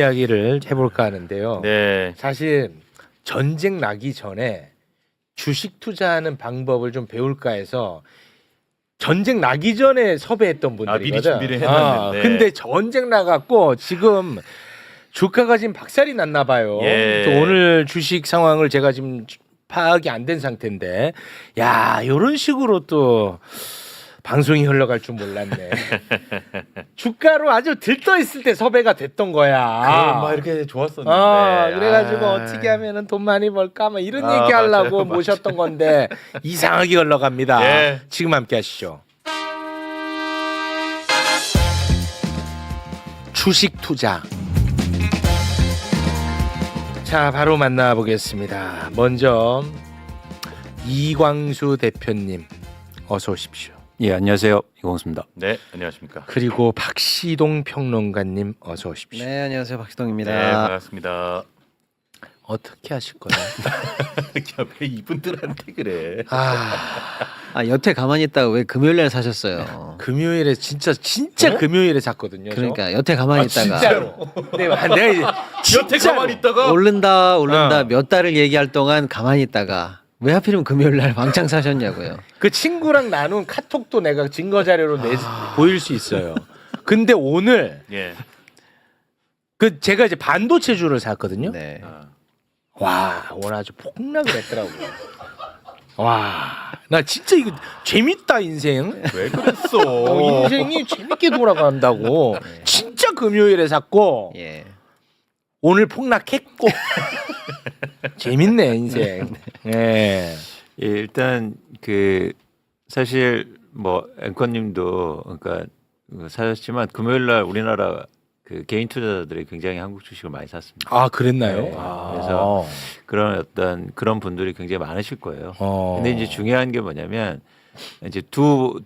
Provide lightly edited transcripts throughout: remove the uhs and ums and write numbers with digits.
이야기를 해볼까 하는데요. 네. 사실 전쟁 나기 전에 주식 투자하는 방법을 좀 배울까 해서 전쟁 나기 전에 섭외했던 분들이거든. 미리 준비를 해놨는데. 근데 전쟁 나갖고 지금 주가가 지금 박살이 났나 봐요. 예. 또 오늘 주식 상황을 제가 지금 파악이 안 된 상태인데, 야, 이런 식으로 또 방송이 흘러갈 줄 몰랐네. 주가로 아주 들떠 있을 때 섭외가 됐던 거야. 막 이렇게 좋았었는데. 그래가지고 어떻게 하면은 돈 많이 벌까 막 이런 얘기 맞아요, 하려고 맞아요. 모셨던 건데 이상하게 흘러갑니다. 예. 지금 함께 하시죠. 주식 투자. 자, 바로 만나보겠습니다. 먼저 이광수 대표님 어서 오십시오. 예, 안녕하세요. 이광수입니다. 네, 안녕하십니까. 그리고 박시동 평론가님 어서 오십시오. 네, 안녕하세요. 박시동입니다. 네, 반갑습니다. 어떻게 하실 거예요? 야, 왜 이분들한테 그래? 여태 가만히 있다가 왜 금요일 날 사셨어요? 금요일에 진짜 금요일에 샀거든요. 저. 그러니까 여태 가만히 있다가 진짜로. 내가 이제 여태 가만히 있다가 오른다 몇 달을 얘기할 동안 가만히 있다가 왜 하필이면 금요일 날 왕창 사셨냐고요. 그 친구랑 나눈 카톡도 내가 증거 자료로 보일 수 있어요. 근데 오늘 예. 그 제가 이제 반도체주를 샀거든요. 네. 와, 오늘 아주 폭락을 했더라고요. 와, 나 진짜 이거 재밌다 인생. 왜 그랬어? 인생이 재밌게 돌아간다고. 진짜 금요일에 샀고 예. 오늘 폭락했고. 재밌네 인생. 예. 예, 일단 그 사실 뭐 앵커님도 그러니까 사셨지만 금요일 날 우리나라 그 개인 투자자들이 굉장히 한국 주식을 많이 샀습니다. 아, 그랬나요? 네. 아. 그래서 그런 분들이 굉장히 많으실 거예요. 근데 이제 중요한 게 뭐냐면 이제 두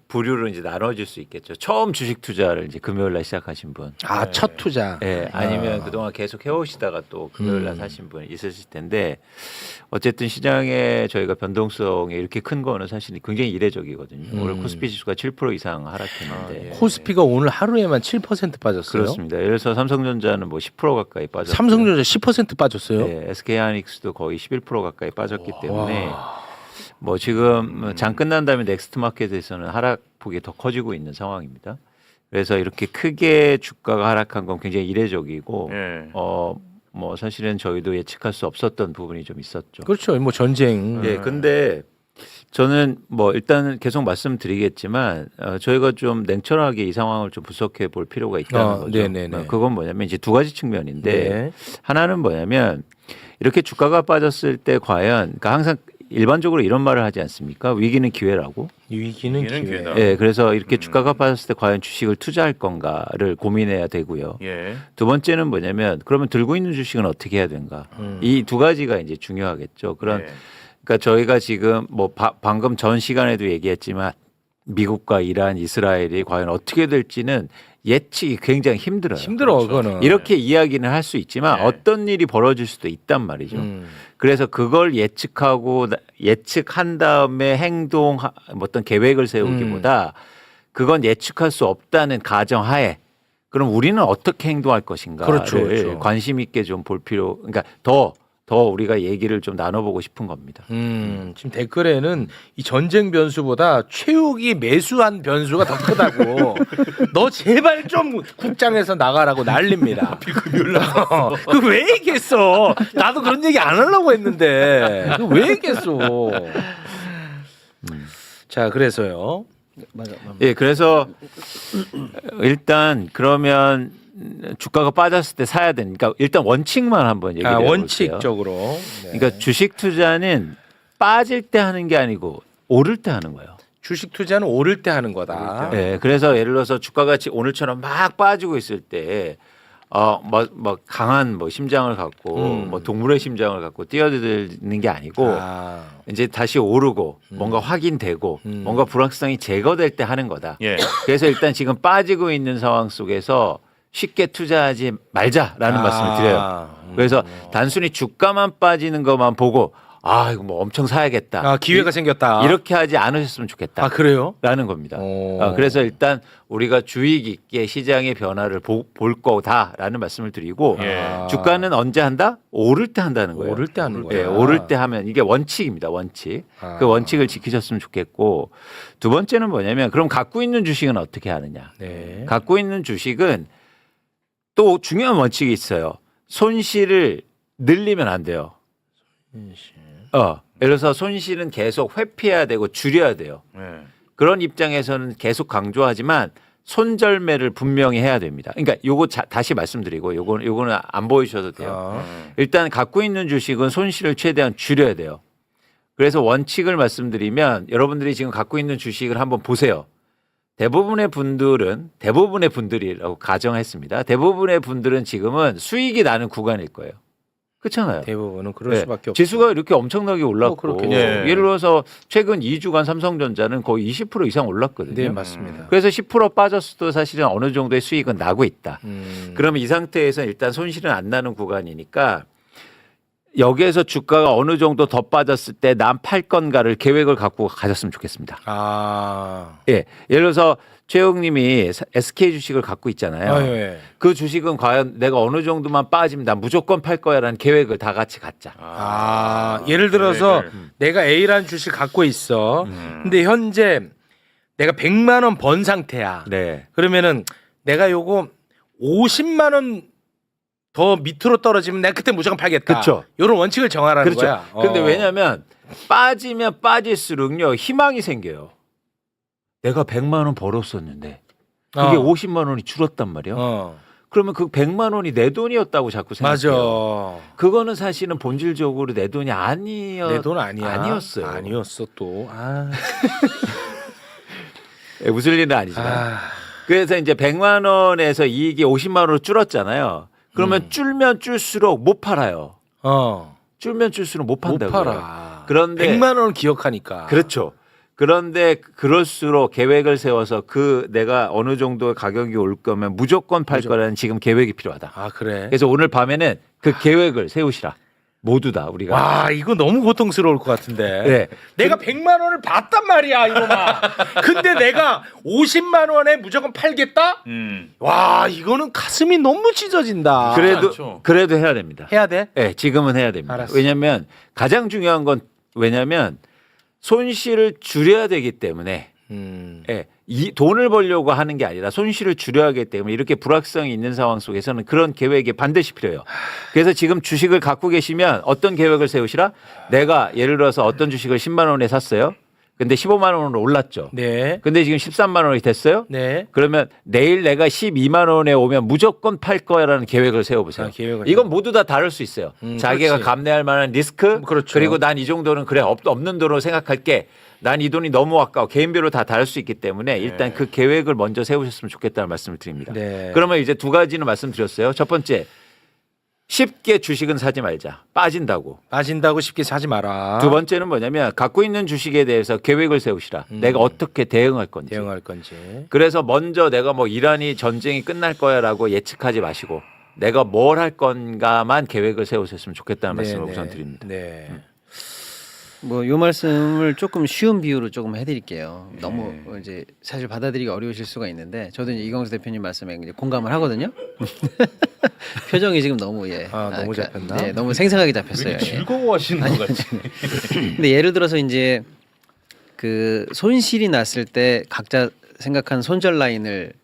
부류로 이제 나눠질 수 있겠죠. 처음 주식 투자를 이제 금요일 날 시작하신 분. 아, 첫 투자. 예, 아니면 그동안 계속 해오시다가 또 금요일 날 사신 분 있으실 텐데 어쨌든 시장에 저희가 변동성이 이렇게 큰 거는 사실 굉장히 이례적이거든요. 오늘 코스피 지수가 7% 이상 하락했는데 코스피가 오늘 하루에만 7% 빠졌어요. 그렇습니다. 예를 들어서 삼성전자는 뭐 10% 가까이 빠졌고 삼성전자 10% 빠졌어요. 네, SK하이닉스도 거의 11% 가까이 빠졌기 때문에 뭐 지금 장 끝난 다음에 넥스트마켓에서는 하락폭이 더 커지고 있는 상황입니다. 그래서 이렇게 크게 주가가 하락한 건 굉장히 이례적이고 예. 뭐 사실은 저희도 예측할 수 없었던 부분이 좀 있었죠. 그렇죠. 뭐 전쟁. 예, 근데 저는 뭐 일단은 계속 말씀드리겠지만 저희가 좀 냉철하게 이 상황을 좀 분석해 볼 필요가 있다는 거죠. 네네네. 그건 뭐냐면 이제 두 가지 측면인데 네. 하나는 뭐냐면 이렇게 주가가 빠졌을 때 과연 그러니까 항상 일반적으로 이런 말을 하지 않습니까? 위기는 기회라고. 위기는 기회다. 예, 그래서 이렇게 주가가 빠졌을 때 과연 주식을 투자할 건가를 고민해야 되고요. 예. 두 번째는 뭐냐면 그러면 들고 있는 주식은 어떻게 해야 되는가? 이 두 가지가 이제 중요하겠죠. 그런 예. 그러니까 저희가 지금 뭐 방금 전 시간에도 얘기했지만 미국과 이란, 이스라엘이 과연 어떻게 될지는 예측이 굉장히 힘들어요. 힘들어 그거는. 이렇게 이야기는 할 수 있지만 네. 어떤 일이 벌어질 수도 있단 말이죠. 그래서 그걸 예측한 다음에 행동 어떤 계획을 세우기보다 그건 예측할 수 없다는 가정하에 그럼 우리는 어떻게 행동할 것인가를 그렇죠, 그렇죠. 관심 있게 좀 볼 필요. 그러니까 더 우리가 얘기를 좀 나눠보고 싶은 겁니다. 지금 댓글에는 이 전쟁 변수보다 최욱이 매수한 변수가 더 크다고. 너 제발 좀 국장에서 나가라고 난립니다. 그왜 얘기했어? 나도 그런 얘기 안 하려고 했는데 왜 얘기했어? 자, 그래서요. 맞아. 예, 그래서 일단 그러면 주가가 빠졌을 때 사야 되니까 일단 원칙만 한번 얘기해 볼게요. 원칙적으로. 네. 그러니까 주식 투자는 빠질 때 하는 게 아니고 오를 때 하는 거예요. 주식 투자는 오를 때 하는 거다. 예, 그래서 예를 들어서 주가가 오늘처럼 막 빠지고 있을 때 뭐 강한 뭐 심장을 갖고 뭐 동물의 심장을 갖고 뛰어드는 게 아니고 이제 다시 오르고 뭔가 확인되고 뭔가 불확실성이 제거될 때 하는 거다. 예. 그래서 일단 지금 빠지고 있는 상황 속에서 쉽게 투자하지 말자라는 말씀을 드려요. 그래서 단순히 주가만 빠지는 것만 보고 아 이거 뭐 엄청 사야겠다. 기회가 생겼다. 이렇게 하지 않으셨으면 좋겠다. 그래요? 라는 겁니다. 오. 그래서 일단 우리가 주의 깊게 시장의 변화를 볼 거다라는 말씀을 드리고 예. 주가는 언제 한다? 오를 때 한다는 거예요. 오를 때 하는 예, 거야. 오를 때 하면 이게 원칙입니다. 원칙. 그 원칙을 지키셨으면 좋겠고 두 번째는 뭐냐면 그럼 갖고 있는 주식은 어떻게 하느냐? 네. 갖고 있는 주식은 또 중요한 원칙이 있어요. 손실을 늘리면 안 돼요. 예를 들어서 손실은 계속 회피해야 되고 줄여야 돼요. 네. 그런 입장에서는 계속 강조하지만 손절매를 분명히 해야 됩니다. 그러니까 요거 다시 말씀드리고 요거는 안 보이셔도 돼요. 일단 갖고 있는 주식은 손실을 최대한 줄여야 돼요. 그래서 원칙을 말씀드리면 여러분들이 지금 갖고 있는 주식을 한번 보세요. 대부분의 분들이라고 가정했습니다. 대부분의 분들은 지금은 수익이 나는 구간일 거예요. 그렇잖아요. 대부분은 그럴 네. 수밖에 없죠. 지수가 이렇게 엄청나게 올랐고 그렇겠죠. 예. 예를 들어서 최근 2주간 삼성전자는 거의 20% 이상 올랐거든요. 네, 맞습니다. 그래서 10% 빠졌어도 사실은 어느 정도의 수익은 나고 있다. 음. 그러면 이 상태에서 일단 손실은 안 나는 구간이니까 여기에서 주가가 어느 정도 더 빠졌을 때 난 팔 건가를 계획을 갖고 가졌으면 좋겠습니다. 예. 예를 들어서 최영님이 SK 주식을 갖고 있잖아요. 예. 그 주식은 과연 내가 어느 정도만 빠지면 난 무조건 팔 거야라는 계획을 다 같이 갖자. 예를 들어서 계획을. 내가 A라는 주식 갖고 있어. 근데 현재 내가 100만 원 번 상태야. 네. 그러면은 내가 요거 50만 원 더 밑으로 떨어지면 내가 그때 무조건 팔겠다. 그쵸. 이런 원칙을 정하라는 그렇죠. 거야. 근데 왜냐면 빠지면 빠질수록요 희망이 생겨요. 내가 100만 원 벌었었는데 그게 50만 원이 줄었단 말이야. 그러면 그 100만 원이 내 돈이었다고 자꾸 생각해요. 맞아. 그거는 사실은 본질적으로 내 돈이 내 돈 아니야. 아니었어요. 아니었어 또. 예, 웃을 일은 아니지만. 그래서 이제 100만 원에서 이익이 50만 원으로 줄었잖아요. 그러면 줄면 줄수록 못 팔아요. 줄면 줄수록 못 못 판다고요. 팔아. 그런데 100만 원을 기억하니까. 그렇죠. 그런데 그럴수록 계획을 세워서 그 내가 어느 정도 가격이 올 거면 무조건 팔 거라는 지금 계획이 필요하다. 그래. 그래서 오늘 밤에는 그 계획을 세우시라. 모두 다 우리가. 와 이거 너무 고통스러울 것 같은데. 네. 내가 100만 원을 받단 말이야 이놈아. 근데 내가 50만 원에 무조건 팔겠다? 와 이거는 가슴이 너무 찢어진다. 그래도 해야 됩니다. 해야 돼? 네, 지금은 해야 됩니다. 알았어. 왜냐하면 가장 중요한 건 왜냐하면 손실을 줄여야 되기 때문에 예, 이 돈을 벌려고 하는 게 아니라 손실을 줄여야 하기 때문에 이렇게 불확성이 있는 상황 속에서는 그런 계획이 반드시 필요해요. 그래서 지금 주식을 갖고 계시면 어떤 계획을 세우시라? 내가 예를 들어서 어떤 주식을 10만 원에 샀어요. 근데 15만 원으로 올랐죠. 네. 근데 지금 13만 원이 됐어요. 네. 그러면 내일 내가 12만 원에 오면 무조건 팔 거야라는 계획을 세워보세요. 계획을 이건 모두 다 다를 수 있어요. 자기가 그렇지. 감내할 만한 리스크, 그렇죠. 그리고 난 이 정도는 그래 없는 돈으로 생각할게. 난 이 돈이 너무 아까워. 개인별로 다 다를 수 있기 때문에 일단 그 계획을 먼저 세우셨으면 좋겠다는 말씀을 드립니다. 네. 그러면 이제 두 가지는 말씀드렸어요. 첫 번째, 쉽게 주식은 사지 말자. 빠진다고. 빠진다고 쉽게 사지 마라. 두 번째는 뭐냐면 갖고 있는 주식에 대해서 계획을 세우시라. 내가 어떻게 대응할 건지. 대응할 건지. 그래서 먼저 내가 뭐 이란이 전쟁이 끝날 거야라고 예측하지 마시고 내가 뭘 할 건가만 계획을 세우셨으면 좋겠다는 말씀을 우선 드립니다. 네. 뭐 요 말씀을 조금 쉬운 비유로 조금 해드릴게요. 너무 이제 사실 받아들이기 어려우실 수가 있는데 저도 이제 이광수 대표님 말씀에 이제 공감을 하거든요. 표정이 지금 너무 너무 잡혔나? 네, 너무 생생하게 잡혔어요. 예. 즐거워하시는 것 같지. 근데 예를 들어서 이제 그 손실이 났을 때 각자 생각한 손절 라인을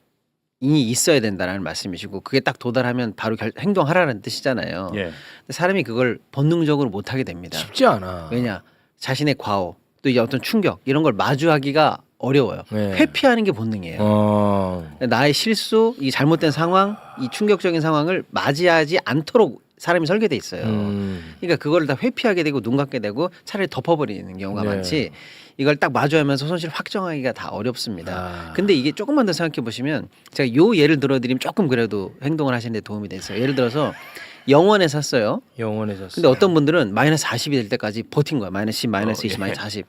이 있어야 된다는 말씀이시고 그게 딱 도달하면 바로 행동하라는 뜻이잖아요. 예. 근데 사람이 그걸 본능적으로 못 하게 됩니다. 쉽지 않아. 왜냐 자신의 과오 또 이제 어떤 충격 이런 걸 마주하기가 어려워요. 네. 회피하는 게 본능이에요. 나의 실수, 이 잘못된 상황, 이 충격적인 상황을 맞이하지 않도록 사람이 설계돼 있어요. 그러니까 그걸 다 회피하게 되고 눈 감게 되고 차라리 덮어버리는 경우가 네. 많지. 이걸 딱 마주하면서 손실 확정하기가 다 어렵습니다. 근데 이게 조금만 더 생각해 보시면 제가 요 예를 들어드리면 조금 그래도 행동을 하시는데 도움이 됐어요. 예를 들어서 영원에 샀어요. 영원에 샀어. 근데 어떤 분들은 마이너스 40이 될 때까지 버틴 거야. 마이너스 10, 마이너스 20, 마이너스 40.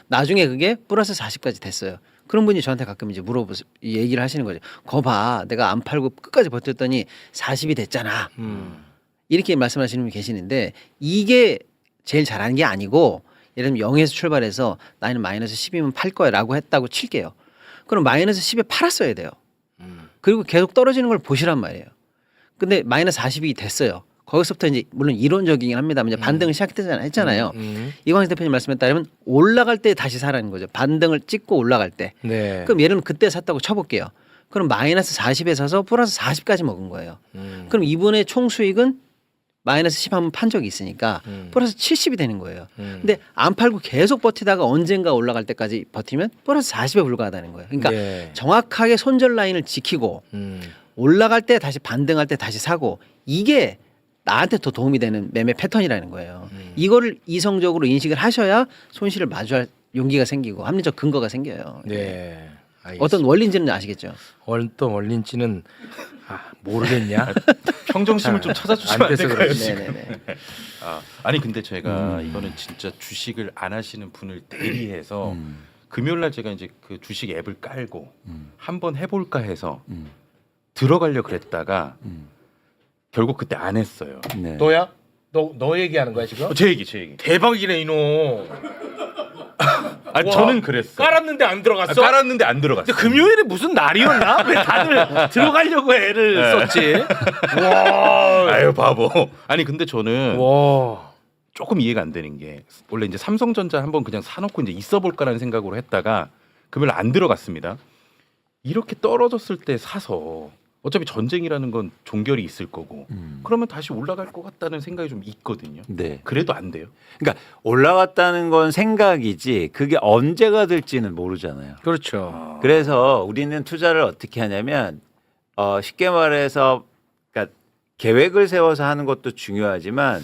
나중에 그게 플러스 40까지 됐어요. 그런 분이 저한테 가끔 이제 물어보세요. 얘기를 하시는 거죠. 거 봐. 내가 안 팔고 끝까지 버텼더니 40이 됐잖아. 이렇게 말씀하시는 분이 계시는데 이게 제일 잘하는 게 아니고 예를 들면 0에서 출발해서 나는 마이너스 10이면 팔 거야라고 했다고 칠게요. 그럼 마이너스 10에 팔았어야 돼요. 그리고 계속 떨어지는 걸 보시란 말이에요. 근데 마이너스 40이 됐어요. 거기서부터 이제 물론 이론적이긴 합니다만 이제 반등을 했잖아요. 이광수 대표님 말씀에 따르면 올라갈 때 다시 사라는 거죠. 반등을 찍고 올라갈 때. 네. 그럼 예를 들면 그때 샀다고 쳐볼게요. 그럼 마이너스 40에 사서 플러스 40까지 먹은 거예요. 그럼 이분의 총 수익은 마이너스 10 한번 판 적이 있으니까 플러스 70이 되는 거예요. 근데 안 팔고 계속 버티다가 언젠가 올라갈 때까지 버티면 플러스 40에 불과하다는 거예요. 그러니까 네. 정확하게 손절 라인을 지키고 올라갈 때 다시 반등할 때 다시 사고 이게 나한테 더 도움이 되는 매매 패턴이라는 거예요. 이거를 이성적으로 인식을 하셔야 손실을 마주할 용기가 생기고 합리적 근거가 생겨요. 네. 알겠습니다. 어떤 원리인지는 아시겠죠? 어떤 원리인지는 모르겠냐? 평정심을 좀 찾아주시면 안 돼서 될까요? 그렇지. 네네네. 아니 근데 제가 이거는 진짜 주식을 안 하시는 분을 대리해서 금요일 날 제가 이제 그 주식 앱을 깔고 한번 해볼까 해서 들어가려 그랬다가 결국 그때 안 했어요. 네. 너야? 너 얘기하는 거야 지금? 제 얘기. 대박이네 이놈. 아니 와, 저는 그랬어. 깔았는데 안 들어갔어? 깔았는데 안 들어갔어. 근데 금요일에 무슨 날이었나? 왜 다들 들어가려고 애를 네. 썼지? 와. 아유 바보. 아니 근데 저는 와. 조금 이해가 안 되는 게 원래 이제 삼성전자 한번 그냥 사놓고 이제 있어볼까라는 생각으로 했다가 금요일 안 들어갔습니다. 이렇게 떨어졌을 때 사서 어차피 전쟁이라는 건 종결이 있을 거고 그러면 다시 올라갈 것 같다는 생각이 좀 있거든요. 네. 그래도 안 돼요. 그러니까 올라갔다는 건 생각이지 그게 언제가 될지는 모르잖아요. 그렇죠. 그래서 우리는 투자를 어떻게 하냐면 쉽게 말해서 그러니까 계획을 세워서 하는 것도 중요하지만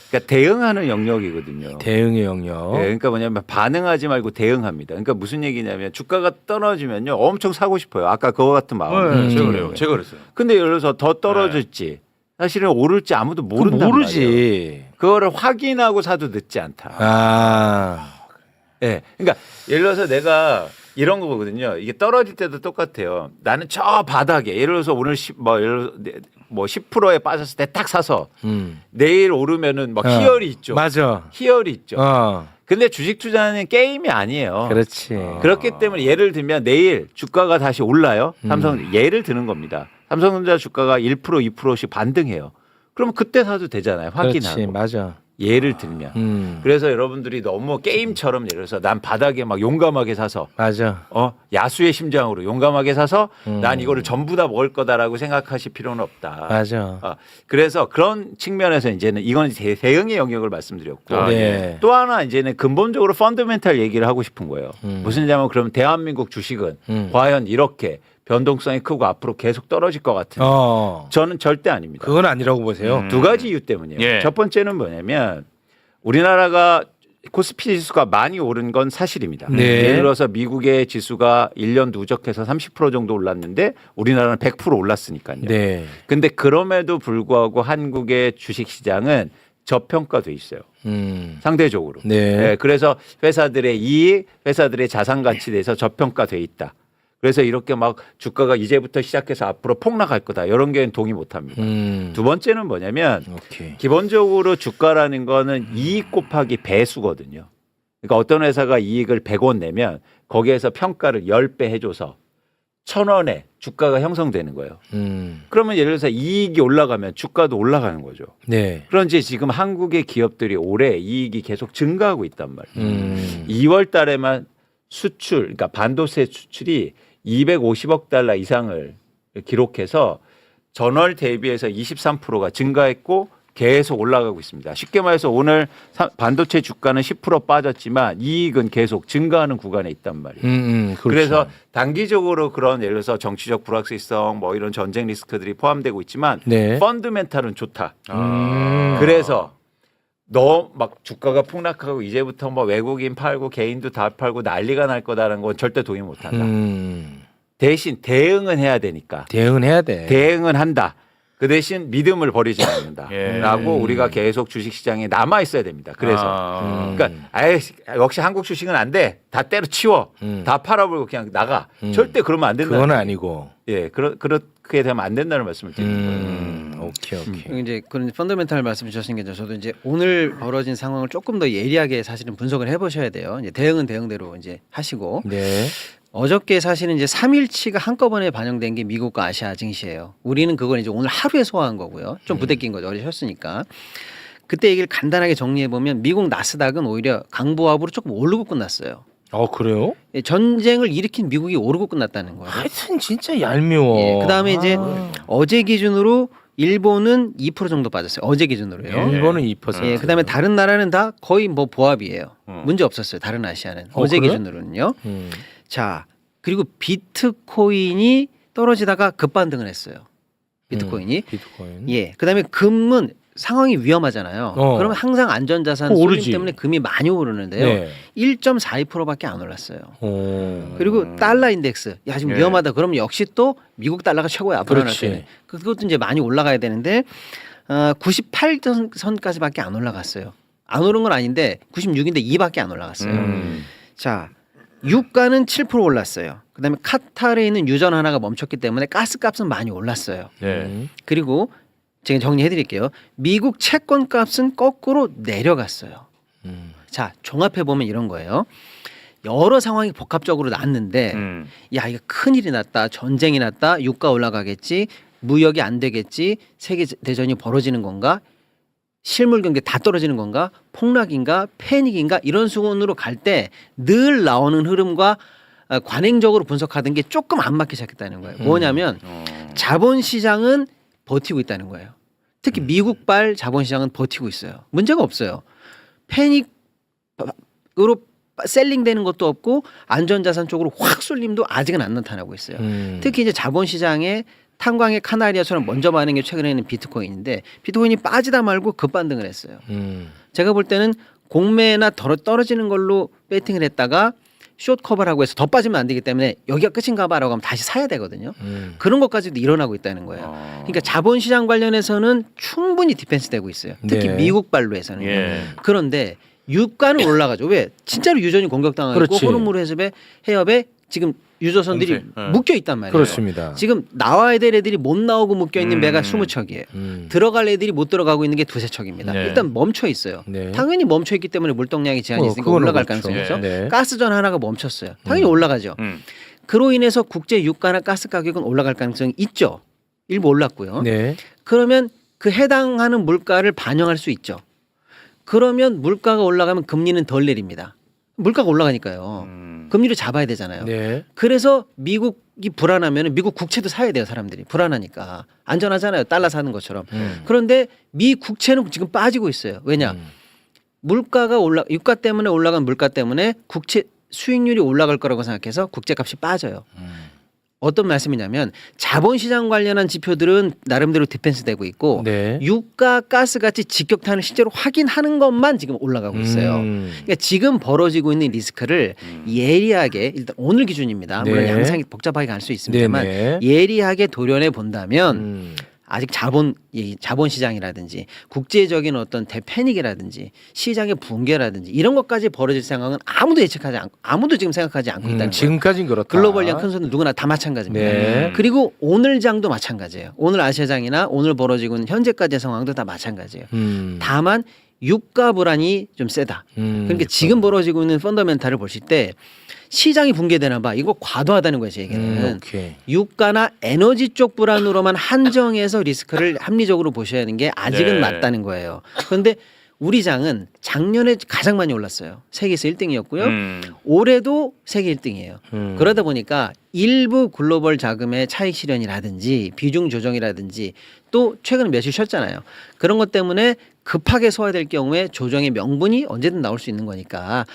그러니까 대응하는 영역이거든요. 대응의 영역. 네, 그러니까 뭐냐면 반응하지 말고 대응합니다. 그러니까 무슨 얘기냐면 주가가 떨어지면요 엄청 사고 싶어요. 아까 그거 같은 마음. 제가 그래요. 제가 그랬어요. 근근데 예를 들어서 더 떨어질지 사실은 오를지 아무도 모른단 말이에요. 모르지. 그거를 확인하고 사도 늦지 않다. 아. 예. 그러니까 예를 들어서 내가 이런 거 보거든요. 이게 떨어질 때도 똑같아요. 나는 저 바닥에 예를 들어서 오늘 10%에 빠졌을 때 딱 사서 내일 오르면은 막 희열이 있죠. 맞아. 희열이 있죠. 어. 근데 주식 투자는 게임이 아니에요. 그렇지. 그렇기 때문에 예를 들면 내일 주가가 다시 올라요. 삼성 예를 드는 겁니다. 삼성전자 주가가 1% 2%씩 반등해요. 그러면 그때 사도 되잖아요. 확인하고. 그렇지. 맞아. 예를 들면. 그래서 여러분들이 너무 게임처럼 예를 들어서 난 바닥에 막 용감하게 사서 맞아. 야수의 심장으로 용감하게 사서 난 이거를 전부 다 먹을 거다라고 생각하실 필요는 없다. 맞아. 그래서 그런 측면에서 이제는 이건 대응의 영역을 말씀드렸고 네. 또 하나 이제는 근본적으로 펀더멘탈 얘기를 하고 싶은 거예요. 무슨냐면 그러면 대한민국 주식은 과연 이렇게 변동성이 크고 앞으로 계속 떨어질 것 같은데 저는 절대 아닙니다. 그건 아니라고 보세요. 두 가지 이유 때문이에요. 예. 첫 번째는 뭐냐면 우리나라가 코스피 지수가 많이 오른 건 사실입니다. 네. 예를 들어서 미국의 지수가 1년 누적해서 30% 정도 올랐는데 우리나라는 100% 올랐으니까요. 네. 근데 그럼에도 불구하고 한국의 주식 시장은 저평가돼 있어요. 상대적으로. 네. 그래서 회사들의 이익, 회사들의 자산 가치에 대해서 저평가돼 있다. 그래서 이렇게 막 주가가 이제부터 시작해서 앞으로 폭락할 거다. 이런 게 동의 못 합니다. 두 번째는 뭐냐면 오케이. 기본적으로 주가라는 거는 이익 곱하기 배수거든요. 그러니까 어떤 회사가 이익을 100원 내면 거기에서 평가를 10배 해줘서 1,000원에 주가가 형성되는 거예요. 그러면 예를 들어서 이익이 올라가면 주가도 올라가는 거죠. 네. 그런지 지금 한국의 기업들이 올해 이익이 계속 증가하고 있단 말이에요. 2월 달에만 수출, 그러니까 반도체 수출이 250억 달러 이상을 기록해서 전월 대비해서 23%가 증가했고 계속 올라가고 있습니다. 쉽게 말해서 오늘 반도체 주가는 10% 빠졌지만 이익은 계속 증가하는 구간에 있단 말이에요. 그렇죠. 그래서 단기적으로 그런 예를 들어서 정치적 불확실성 뭐 이런 전쟁 리스크들이 포함되고 있지만 네. 펀드멘탈은 좋다. 그래서 너 막 주가가 폭락하고 이제부터 뭐 외국인 팔고 개인도 다 팔고 난리가 날 거다라는 건 절대 동의 못 한다. 대신 대응은 해야 되니까. 대응은 해야 돼. 대응은 한다. 그 대신 믿음을 버리지 않는다. 예. 라고 우리가 계속 주식시장에 남아 있어야 됩니다. 그래서. 그러니까 아예 역시 한국 주식은 안 돼. 다 때려치워. 다 팔아버리고 그냥 나가. 절대 그러면 안 된다. 그건 아니고. 예, 그렇게 되면 안 된다는 말씀을 드리는 거예요. 오케이. 오케이. 이제 그런 펀더멘탈 말씀 주셨으니까 저도 이제 오늘 벌어진 상황을 조금 더 예리하게 사실은 분석을 해보셔야 돼요. 이제 대응은 대응대로 이제 하시고 네. 어저께 사실은 이제 3일치가 한꺼번에 반영된 게 미국과 아시아 증시예요. 우리는 그걸 이제 오늘 하루에 소화한 거고요. 좀 부대낀 거죠. 어리셨으니까. 그때 얘기를 간단하게 정리해 보면 미국 나스닥은 오히려 강보합으로 조금 오르고 끝났어요. 그래요? 예, 전쟁을 일으킨 미국이 오르고 끝났다는 거예요. 하여튼 진짜 얄미워. 예, 그다음에 이제 어제 기준으로 일본은 2% 정도 빠졌어요. 어제 기준으로요. 일본은 2%. 예, 그다음에 다른 나라는 다 거의 뭐 보합이에요. 문제 없었어요. 다른 아시아는 어제 그래? 기준으로는요. 자, 그리고 비트코인이 떨어지다가 급반등을 했어요. 비트코인이. 비트코인. 예, 그다음에 금은 상황이 위험하잖아요. 그러면 항상 안전자산 쏠림 오르지. 때문에 금이 많이 오르는데요. 네. 1.42%밖에 안 올랐어요. 오. 그리고 달러 인덱스, 야 지금 예. 위험하다. 그러면 역시 또 미국 달러가 최고야. 불안할 그렇지. 때는. 그것도 이제 많이 올라가야 되는데 98선까지밖에 안 올라갔어요. 안 오른 건 아닌데 96인데 2밖에 안 올라갔어요. 자, 유가는 7% 올랐어요. 그다음에 카타르에 있는 유전 하나가 멈췄기 때문에 가스값은 많이 올랐어요. 네. 그리고 제가 정리해 드릴게요. 미국 채권 값은 거꾸로 내려갔어요. 자, 종합해 보면 이런 거예요. 여러 상황이 복합적으로 났는데 야, 이거 큰일이 났다. 전쟁이 났다. 유가 올라가겠지. 무역이 안 되겠지. 세계 대전이 벌어지는 건가? 실물 경기 다 떨어지는 건가? 폭락인가? 패닉인가? 이런 수준으로 갈 때 늘 나오는 흐름과 관행적으로 분석하던 게 조금 안 맞기 시작했다는 거예요. 뭐냐면 자본 시장은 버티고 있다는 거예요. 특히 미국발 자본시장은 버티고 있어요. 문제가 없어요. 패닉으로 셀링되는 것도 없고 안전자산 쪽으로 확 쏠림도 아직은 안 나타나고 있어요. 특히 이제 자본시장에 탄광의 카나리아처럼 먼저 반응한 게 최근에는 비트코인인데 비트코인이 빠지다 말고 급반등을 했어요. 제가 볼 때는 공매나 떨어지는 걸로 배팅을 했다가 숏 커버를 하고 해서 더 빠지면 안 되기 때문에 여기가 끝인가 봐라고 하면 다시 사야 되거든요. 그런 것까지도 일어나고 있다는 거예요. 그러니까 자본시장 관련해서는 충분히 디펜스 되고 있어요. 특히 네. 미국발로 해서는. 예. 그런데 유가는 올라가죠. 왜? 진짜로 유전이 공격당하고 있고 그렇지. 호르무르 해협에 지금 유조선들이 네. 묶여 있단 말이에요. 그렇습니다. 지금 나와야 될 애들이 못 나오고 묶여 있는 배가 20척이에요. 들어갈 애들이 못 들어가고 있는 게 2-3척입니다. 네. 일단 멈춰 있어요. 네. 당연히 멈춰 있기 때문에 물동량이 제한이 있으니까 그거는 올라갈 그렇죠. 가능성이 있죠. 네. 가스전 하나가 멈췄어요. 당연히 올라가죠. 그로 인해서 국제 유가나 가스 가격은 올라갈 가능성이 있죠. 일부 올랐고요. 네. 그러면 그 해당하는 물가를 반영할 수 있죠. 그러면 물가가 올라가면 금리는 덜 내립니다. 물가가 올라가니까요. 금리를 잡아야 되잖아요. 네. 그래서 미국이 불안하면 미국 국채도 사야 돼요. 사람들이 불안하니까 안전하잖아요. 달러 사는 것처럼. 그런데 미 국채는 지금 빠지고 있어요. 왜냐? 물가가 유가 때문에 올라간 물가 때문에 국채 수익률이 올라갈 거라고 생각해서 국채값이 빠져요. 어떤 말씀이냐면 자본시장 관련한 지표들은 나름대로 디펜스 되고 있고 네. 유가, 가스 같이 직격탄을 실제로 확인하는 것만 지금 올라가고 있어요. 그러니까 지금 벌어지고 있는 리스크를 예리하게 일단 오늘 기준입니다. 물론 네. 양상이 복잡하게 갈 수 있습니다만 네네. 예리하게 도려내 본다면 아직 자본시장이라든지 국제적인 어떤 대패닉이라든지 시장의 붕괴라든지 이런 것까지 벌어질 상황은 아무도 지금 생각하지 않고 있다는 거예요. 지금까지는 그렇다. 글로벌량 큰 손은 누구나 다 마찬가지입니다. 네. 그리고 오늘 장도 마찬가지예요. 오늘 아시아장이나 오늘 벌어지고 있는 현재까지의 상황도 다 마찬가지예요. 다만 유가 불안이 좀 세다. 그러니까 지금 벌어지고 있는 펀더멘탈을 보실 때 시장이 붕괴되나 봐. 이거 과도하다는 거예요. 제 얘기는. 오케이. 유가나 에너지 쪽 불안으로만 한정해서 리스크를 합리적으로 보셔야 하는 게 아직은 네. 맞다는 거예요. 그런데 우리 장은 작년에 가장 많이 올랐어요. 세계에서 1등이었고요. 올해도 세계 1등이에요. 그러다 보니까 일부 글로벌 자금의 차익 실현이라든지 비중 조정이라든지 또 최근에 며칠 쉬었잖아요. 그런 것 때문에 급하게 소화될 경우에 조정의 명분이 언제든 나올 수 있는 거니까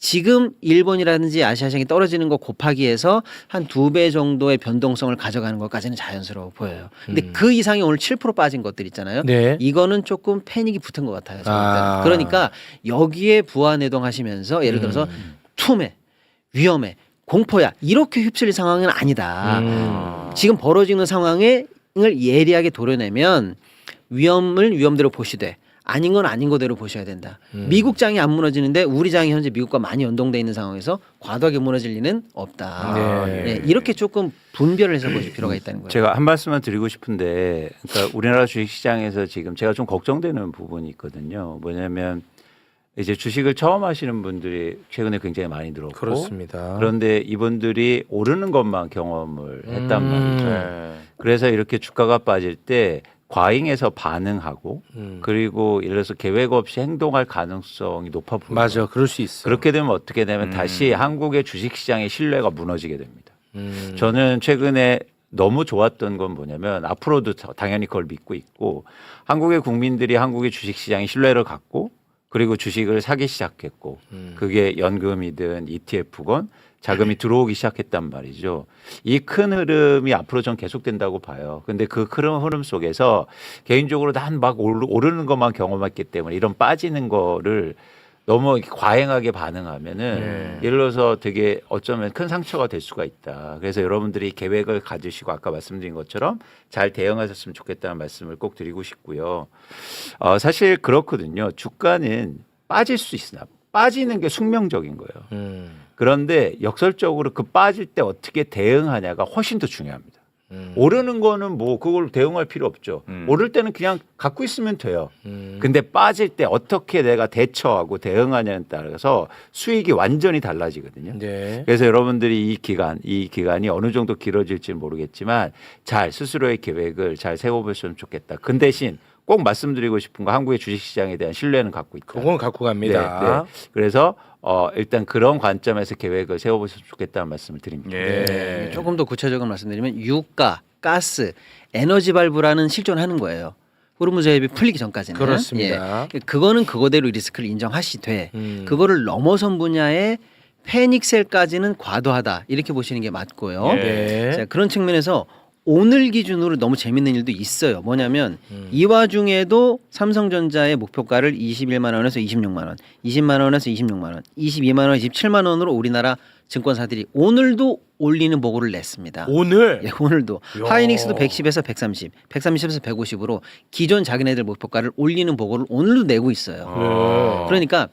지금 일본이라든지 아시아시장이 떨어지는 거 곱하기 해서 한 2배 정도의 변동성을 가져가는 것까지는 자연스러워 보여요. 근데 그 이상이 오늘 7% 빠진 것들 있잖아요. 네. 이거는 조금 패닉이 붙은 것 같아요. 저는 아. 그러니까 여기에 부안해동하시면서 예를 들어서 투매, 위험해, 공포야 이렇게 휩쓸릴 상황은 아니다. 지금 벌어지는 상황을 예리하게 도려내면 위험을 위험대로 보시되 아닌 건 아닌 거대로 보셔야 된다. 미국 장이 안 무너지는데 우리 장이 현재 미국과 많이 연동돼 있는 상황에서 과도하게 무너질 리는 없다. 네, 이렇게 조금 분별을 해서 보실 필요가 있다는 거예요. 제가 한 말씀만 드리고 싶은데, 그러니까 우리나라 주식시장에서 지금 제가 좀 걱정되는 부분이 있거든요. 뭐냐면 이제 주식을 처음 하시는 분들이 최근에 굉장히 많이 늘었고, 그렇습니다. 그런데 이분들이 오르는 것만 경험을 했단 말이죠. 네. 그래서 이렇게 주가가 빠질 때 과잉해서 반응하고 그리고 예를 들어서 계획 없이 행동할 가능성이 높아 보여요. 맞아, 그럴 수 있어. 그렇게 되면 어떻게 되면 다시 한국의 주식시장의 신뢰가 무너지게 됩니다. 저는 최근에 너무 좋았던 건 뭐냐면 앞으로도 당연히 그걸 믿고 있고 한국의 국민들이 한국의 주식시장에 신뢰를 갖고 그리고 주식을 사기 시작했고 그게 연금이든 ETF건 자금이 들어오기 시작했단 말이죠. 이 큰 흐름이 앞으로 전 계속된다고 봐요. 근데 그 큰 흐름 속에서 개인적으로 난 막 오르는 것만 경험했기 때문에 이런 빠지는 거를 너무 과잉하게 반응하면은 예를 들어서 되게 어쩌면 큰 상처가 될 수가 있다. 그래서 여러분들이 계획을 가지시고 아까 말씀드린 것처럼 잘 대응하셨으면 좋겠다는 말씀을 꼭 드리고 싶고요. 사실 그렇거든요. 주가는 빠질 수 있으나 빠지는 게 숙명적인 거예요. 그런데 역설적으로 그 빠질 때 어떻게 대응하냐가 훨씬 더 중요합니다. 오르는 거는 뭐 그걸 대응할 필요 없죠. 오를 때는 그냥 갖고 있으면 돼요. 근데 빠질 때 어떻게 내가 대처하고 대응하냐에 따라서 수익이 완전히 달라지거든요. 네. 그래서 여러분들이 이 기간이 어느 정도 길어질지는 모르겠지만 잘 스스로의 계획을 잘 세워보셨으면 좋겠다. 그 대신 꼭 말씀드리고 싶은 거 한국의 주식시장에 대한 신뢰는 갖고 있다. 그건 갖고 갑니다. 네, 네. 그래서 일단 그런 관점에서 계획을 세워보셨으면 좋겠다는 말씀을 드립니다. 예. 조금 더 구체적으로 말씀드리면 유가, 가스, 에너지 발부라는 실존하는 거예요. 호르무즈 해협이 풀리기 전까지는. 그렇습니다. 예. 그거는 그거대로 리스크를 인정하시되 그거를 넘어선 분야의 패닉셀까지는 과도하다 이렇게 보시는 게 맞고요. 네. 자, 그런 측면에서 오늘 기준으로 너무 재밌는 일도 있어요. 뭐냐면 이 와중에도 삼성전자의 목표가를 21만 원에서 26만 원, 20만 원에서 26만 원, 22만 원, 27만 원으로 우리나라 증권사들이 오늘도 올리는 보고를 냈습니다. 오늘 예, 오늘도 야. 하이닉스도 110에서 130, 130에서 150으로 기존 자기네들 목표가를 올리는 보고를 오늘도 내고 있어요. 그러니까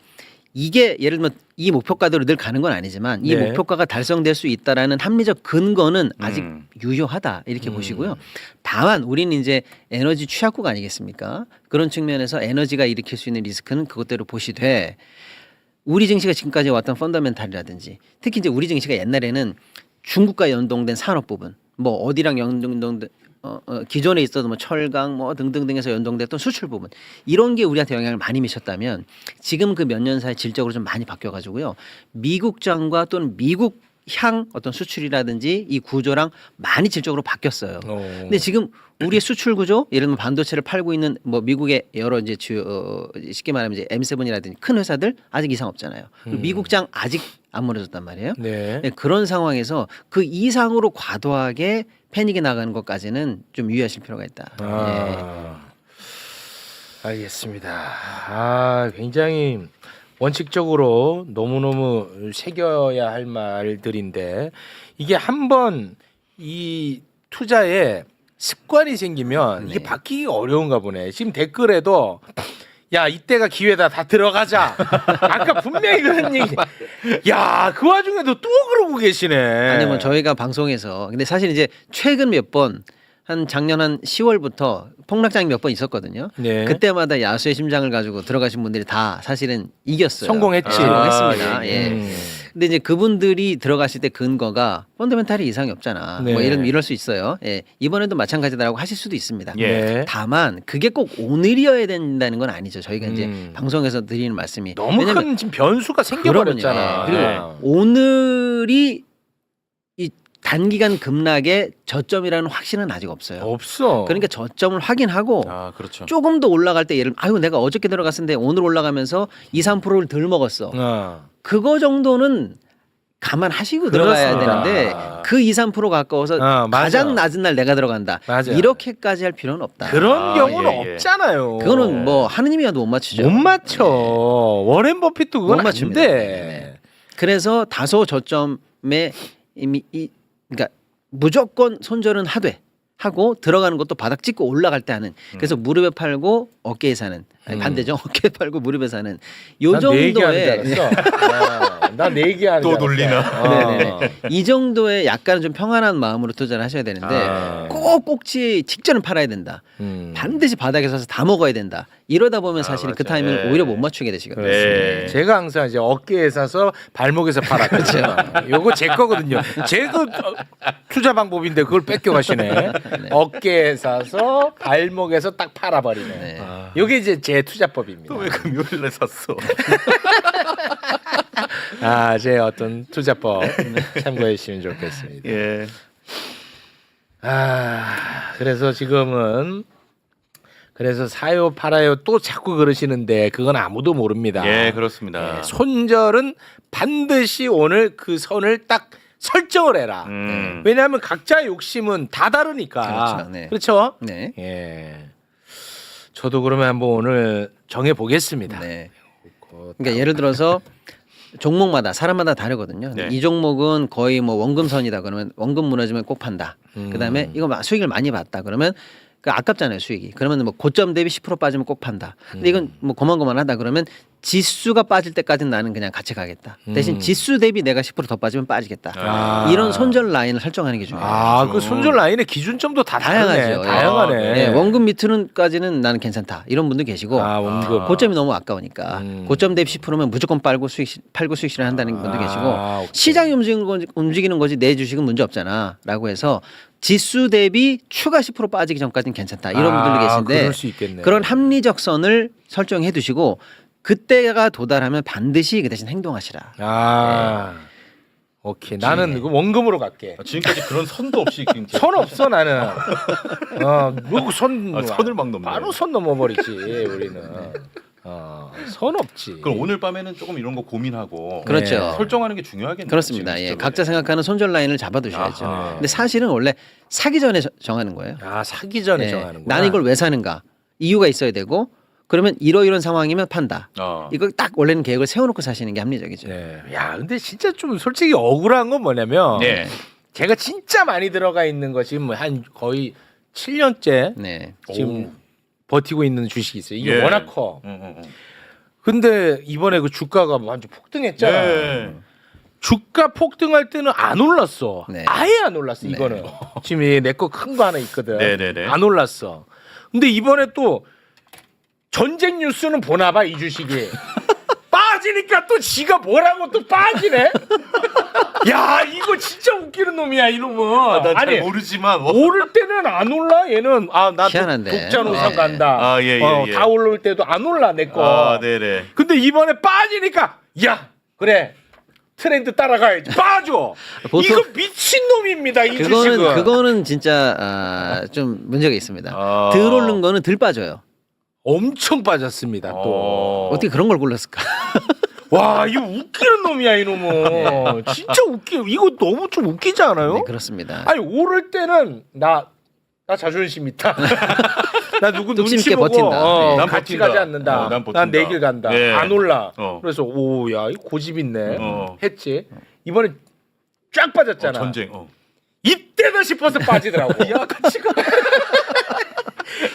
이게 예를 들면 이 목표가대로 늘 가는 건 아니지만 이 네. 목표가가 달성될 수 있다라는 합리적 근거는 아직 유효하다 이렇게 보시고요. 다만 우리는 이제 에너지 취약국 아니겠습니까? 그런 측면에서 에너지가 일으킬 수 있는 리스크는 그것대로 보시되 우리 증시가 지금까지 왔던 펀더멘탈이라든지 특히 이제 우리 증시가 옛날에는 중국과 연동된 산업 부분 뭐 어디랑 연동된 기존에 있었던 뭐 철강 뭐 등등등에서 연동됐던 수출 부분 이런 게 우리한테 영향을 많이 미쳤다면 지금 그 몇 년 사이 질적으로 좀 많이 바뀌어가지고요 미국장과 또는 미국 향 어떤 수출이라든지 이 구조랑 많이 질적으로 바뀌었어요. 근데 지금 우리의 수출 구조 예를 들면 반도체를 팔고 있는 뭐 미국의 여러 이제 주요 쉽게 말하면 이제 M7이라든지 큰 회사들 아직 이상 없잖아요. 그리고 미국장 아직 안 무너졌단 말이에요. 네. 네, 그런 상황에서 그 이상으로 과도하게 패닉이 나가는 것까지는 좀 유의하실 필요가 있다. 알겠습니다. 굉장히 원칙적으로 너무너무 새겨야 할 말들인데 이게 한번 이 투자에 습관이 생기면 이게 바뀌기가 어려운가 보네. 지금 댓글에도 야 이때가 기회다 다 들어가자. 아까 분명히 그런 얘기. 야 그 와중에도 또 그러고 계시네. 아니 뭐 저희가 방송에서 근데 사실 이제 최근 몇 번 한 작년 한 10월부터 폭락장이 몇 번 있었거든요. 네. 그때마다 야수의 심장을 가지고 들어가신 분들이 다 사실은 이겼어요. 성공했지. 성공했습니다. 예. 예. 근데 이제 그분들이 들어가실 때 근거가 펀더멘탈이 이상이 없잖아. 네. 뭐 이럴 수 있어요. 예. 이번에도 마찬가지다라고 하실 수도 있습니다. 예. 다만 그게 꼭 오늘이어야 된다는 건 아니죠. 저희가 이제 방송에서 드리는 말씀이 너무 큰 지금 변수가 생겨버렸잖아. 그럼요. 예. 그리고 오늘이 이 단기간 급락의 저점이라는 확신은 아직 없어요. 없어. 그러니까 저점을 확인하고 아 그렇죠. 조금 더 올라갈 때 예를 아유 내가 어저께 들어갔는데 오늘 올라가면서 2, 3%를 덜 먹었어. 그거 정도는 감안하시고 들어가야 그렇습니다. 되는데 그 2, 3% 가까워서 맞아. 가장 낮은 날 내가 들어간다. 맞아. 이렇게까지 할 필요는 없다. 그런 경우는 예, 예. 없잖아요. 그거는 뭐 하느님이라도 못 맞추죠. 못 맞춰. 워렌 버핏도 그건 못 안 맞춥니다. 돼. 그래서 다소 저점에 이미 그러니까 무조건 손절은 하되 하고 들어가는 것도 바닥 찍고 올라갈 때 하는 그래서 무릎에 팔고 어깨에 사는 아니, 반대죠. 어깨 팔고 무릎에 사는 요 난내 얘기하는 정도의 줄 알았어. 난내 얘기하는 또 줄 알았어. 놀리나? 네네네. 이 정도의 약간 좀 평안한 마음으로 투자를 하셔야 되는데 꼭 꼭지 직전을 팔아야 된다. 반드시 바닥에 서서 다 먹어야 된다. 이러다 보면 사실 그 맞아. 타이밍을 네. 오히려 못 맞추게 되시거든요. 네. 제가 항상 이제 어깨에 사서 발목에서 팔았거든요. 요거 제 거거든요. 제 그 투자 방법인데 그걸 뺏겨 가시네. 어깨에 사서 발목에서 딱 팔아버리네. 네. 요게 이제 제 투자법입니다. 왜 금요일에 샀어? 아, 제 어떤 투자법 참고해 주시면 좋겠습니다. 예. 아, 그래서 지금은 그래서 사요 팔아요 또 자꾸 그러시는데 그건 아무도 모릅니다. 예, 그렇습니다. 예, 손절은 반드시 오늘 그 선을 딱 설정을 해라. 왜냐하면 각자 욕심은 다 다르니까. 그렇죠, 네. 그렇죠? 네. 예. 저도 그러면 한번 오늘 정해 보겠습니다. 네. 그러니까 예를 들어서 종목마다 사람마다 다르거든요. 네. 이 종목은 거의 뭐 원금선이다 그러면 원금 무너지면 꼭 판다. 그다음에 이거 수익을 많이 봤다 그러면 그 아깝잖아요 수익이. 그러면 뭐 고점 대비 10% 빠지면 꼭 판다. 근데 이건 뭐 고만고만하다 그러면 지수가 빠질 때까지는 나는 그냥 같이 가겠다. 대신 지수 대비 내가 10% 더 빠지면 빠지겠다. 아. 이런 손절 라인을 설정하는 게 중요해요. 아, 그 손절 라인의 기준점도 다 다양하죠. 다르네. 다양하네. 네, 원금 밑으로까지는 나는 괜찮다. 이런 분도 계시고 아, 원금. 고점이 너무 아까우니까 고점 대비 10%면 무조건 팔고 수익 실현한다는 분도 계시고 오케이. 시장이 움직이는 거지 내 주식은 문제 없잖아라고 해서 지수 대비 추가 10% 빠지기 전까지는 괜찮다. 이런 분들도 계신데 그럴 수 있겠네. 그런 합리적 선을 설정해 두시고 그때가 도달하면 반드시 그 대신 행동하시라. 아, 오케이. 나는 그 원금으로 갈게. 아, 지금까지 그런 선도 없이 그냥 선 없어 나는. 뭐선 선을 막 넘네. 바로 선 넘어버리지 우리는. 선 없지. 그럼 오늘 밤에는 조금 이런 거 고민하고 그렇죠. 네. 설정하는 게 중요하겠네요. 그렇습니다. 지금 예, 시점에. 각자 생각하는 손절 라인을 잡아두셔야죠. 아하. 근데 사실은 원래 사기 전에 정하는 거예요. 아, 사기 전에 예, 정하는구나. 나는 이걸 왜 사는가 이유가 있어야 되고 그러면 이런 상황이면 판다. 이거 딱 원래는 계획을 세워놓고 사시는 게 합리적이죠. 네. 야, 근데 진짜 좀 솔직히 억울한 건 뭐냐면 네. 제가 진짜 많이 들어가 있는 것이 뭐 한 거의 7년째 네. 지금 버티고 있는 주식이 있어요. 이게 예. 워낙 커. 근데 이번에 그 주가가 완전 폭등했잖아. 네. 주가 폭등할 때는 안 올랐어. 네. 아예 안 올랐어. 이거는 지금 내 거 큰 거 하나 있거든. 네네네. 안 올랐어. 근데 이번에 또 전쟁 뉴스는 보나 봐 이 주식이. 빠지니까 또 지가 뭐라고 또 빠지네. 야, 이거 진짜 웃기는 놈이야 이놈은. 난잘 모르지만 오를 때는 안 올라 얘는. 나 희한한데. 독자노선 네. 간다. 아, 예, 예, 예. 다 올라올 때도 안 올라 내 거. 아, 네네. 근데 이번에 빠지니까 야, 그래. 트렌드 따라가야지. 빠져. 보통- 이거 미친 놈입니다. 이 주식은. 그거는 진짜 좀 문제가 있습니다. 아. 덜 오른 거는 덜 빠져요. 엄청 빠졌습니다. 또. 어떻게 그런 걸 골랐을까? 와, 이거 웃기는 놈이야 이놈은. 진짜 웃겨. 이거 너무 좀 웃기지 않아요? 네, 그렇습니다. 아니 오를 때는 나 자존심 있다. 나 누구 뚝심 눈치 있게 보고 버틴다. 네. 난 같이 버틴다. 가지 않는다. 난 버틴다. 난 내 길 간다. 네. 안 올라. 그래서 그래서 오야 고집 있네. 어. 했지. 이번에 쫙 빠졌잖아. 전쟁. 이때다 싶어서 빠지더라고. 야, 같이 가.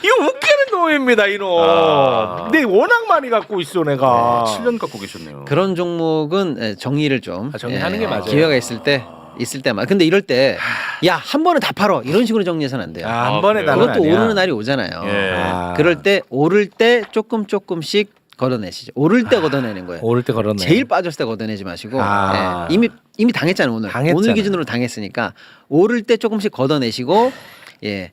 이거 웃기는 놈입니다, 이놈. 아. 근데 워낙 많이 갖고 있어, 내가. 7년 갖고 계셨네요. 그런 종목은 정리를 좀 정리하는 게 맞아요. 기회가 있을 때만. 근데 이럴 때 야 한 번에 다 팔어 이런 식으로 정리해서는 안 돼요. 한 아, 번에 그래요? 나는 그것도 아니야. 오르는 날이 오잖아요. 예. 아. 그럴 때 오를 때 조금씩 걷어내시죠. 오를 때 걷어내는 거예요. 오를 때 걸었네. 제일 빠졌을 때 걷어내지 마시고 아. 예, 이미 당했잖아요 오늘. 당했잖아. 오늘 기준으로 당했으니까 오를 때 조금씩 걷어내시고 예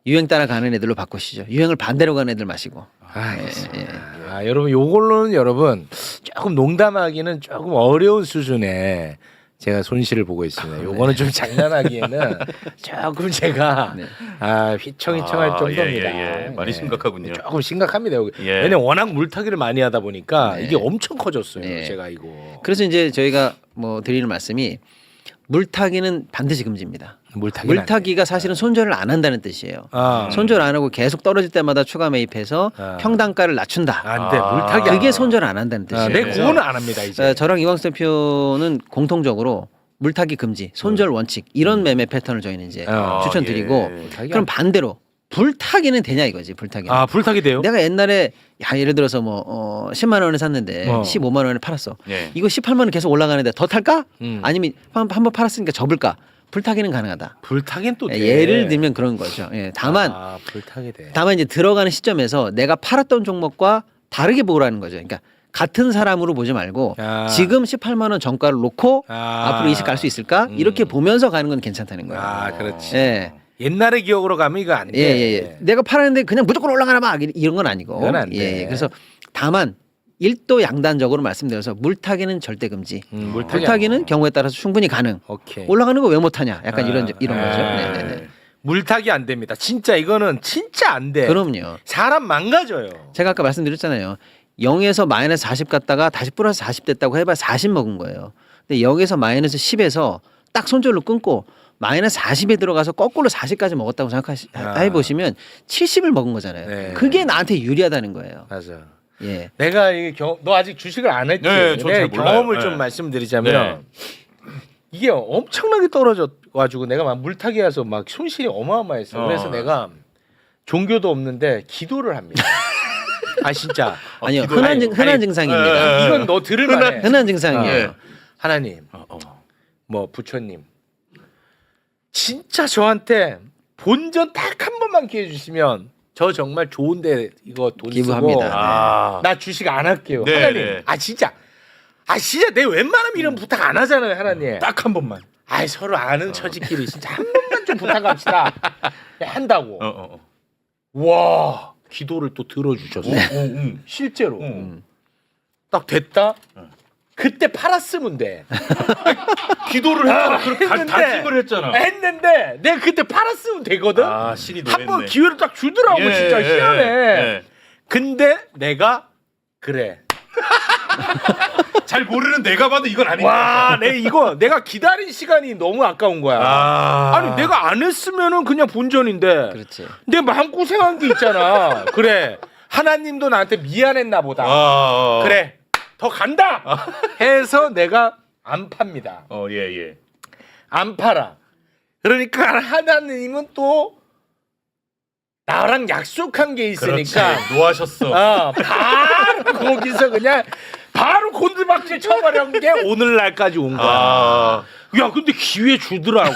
유행 따라가는 애들로 바꾸시죠. 유행을 반대로 가는 애들 마시고. 알겠습니다. 여러분 요걸로는 여러분 조금 농담하기는 조금 어려운 수준의 제가 손실을 보고 있습니다. 요거는 좀 장난하기에는 조금 제가 네. 휘청휘청할 정도입니다. 예. 많이 심각하군요. 조금 심각합니다. 여기. 예. 왜냐면 워낙 물타기를 많이 하다 보니까 네. 이게 엄청 커졌어요. 네. 제가 이거. 그래서 이제 저희가 뭐 드리는 말씀이 물타기는 반드시 금지입니다. 물타기가 사실은 손절을 안 한다는 뜻이에요. 손절 안 하고 계속 떨어질 때마다 추가 매입해서 평단가를 낮춘다. 안 돼. 물타기 안 그게 돼. 손절 안 한다는 뜻이에요. 내 그래서 구호는 안 합니다 이제. 저랑 이광수 대표는 공통적으로 물타기 금지, 손절 원칙 이런 매매 패턴을 저희는 이제 아, 추천드리고 예. 물타기 그럼 안 반대로 불타기는 되냐 이거지. 불타기는. 아 불타기 돼요? 내가 옛날에 야 예를 들어서 뭐 10만 원에 샀는데 15만 원에 팔았어. 예. 이거 18만 원 계속 올라가는데 더 탈까? 음. 아니면 한 번 팔았으니까 접을까? 불타기는 가능하다. 불타기는 또 돼. 예를 들면 그런 거죠. 예, 다만 불타기 돼. 다만 이제 들어가는 시점에서 내가 팔았던 종목과 다르게 보라는 거죠. 그러니까 같은 사람으로 보지 말고 아. 지금 18만 원 정가를 놓고 아. 앞으로 20 갈 수 있을까? 이렇게 보면서 가는 건 괜찮다는 거예요. 아 그렇지. 예. 옛날의 기억으로 가면 이거 안 돼. 예, 예, 예. 내가 팔았는데 그냥 무조건 올라가나 막 이런 건 아니고. 그건 안 돼. 예, 예. 그래서 다만 일도 양단적으로 말씀드려서 물타기는 절대 금지. 물타기는 경우에 따라서 충분히 가능. 오케이. 올라가는 거 왜 못하냐? 약간 아, 이런 거죠. 아. 네, 네, 네. 물타기 안 됩니다. 진짜 이거는 진짜 안 돼. 그럼요. 사람 망가져요. 제가 아까 말씀드렸잖아요. 0에서 마이너스 40 갔다가 다시 플러스 40 됐다고 해봐 40 먹은 거예요. 근데 0에서 마이너스 10에서 딱 손절로 끊고 마이너스 40에 들어가서 거꾸로 40까지 먹었다고 해보시면 70을 먹은 거잖아요. 네. 그게 나한테 유리하다는 거예요. 맞아. 예. 내가 너 아직 주식을 안 했지. 네, 저는 잘 내 몰라요. 경험을 네. 좀 말씀드리자면 이게 엄청나게 떨어져 가지고 내가 막 물타기 해서 막 손실이 어마어마했어. 그래서 내가 종교도 없는데 기도를 합니다. 아 진짜. 아니요. 기도- 흔한 증상입니다. 이건 너 들을만해. 흔한 증상이에요. 어. 하나님, 뭐 부처님, 진짜 저한테 본전 딱 한 번만 기회 주시면 저 정말 좋은데 이거 돈 기부합니다. 쓰고 아. 나 주식 안 할게요. 네, 하나님, 네. 아 진짜 내 웬만하면 이런 부탁 안 하잖아요, 하나님. 딱 한 번만. 아이 서로 아는 처지끼리 진짜 한 번만 좀 부탁합시다. 한다고. 와 기도를 또 들어주셨어. 실제로 딱 됐다. 그때 팔았으면 돼. 기도를 했잖아. 그렇게 다짐을 했잖아. 했는데 내가 그때 팔았으면 되거든. 아, 신이 한 번 노했네. 기회를 딱 주더라고. 예, 진짜 예, 희한해. 예. 근데 내가 그래. 잘 모르는 내가 봐도 이건 아닌데. 와, 내가 기다린 시간이 너무 아까운 거야. 아니 내가 안 했으면은 그냥 본전인데. 그렇지. 내 마음 고생한 게 있잖아. 그래. 하나님도 나한테 미안했나 보다. 그래. 더 간다. 해서 내가 안 팝니다. 예. 안 팔아. 그러니까 하나님은 또 나랑 약속한 게 있으니까 그렇지. 노하셨어. 바로 거기서 그냥 바로 곤두박질 쳐버린 게 오늘날까지 온 거야. 야 근데 기회 주더라고.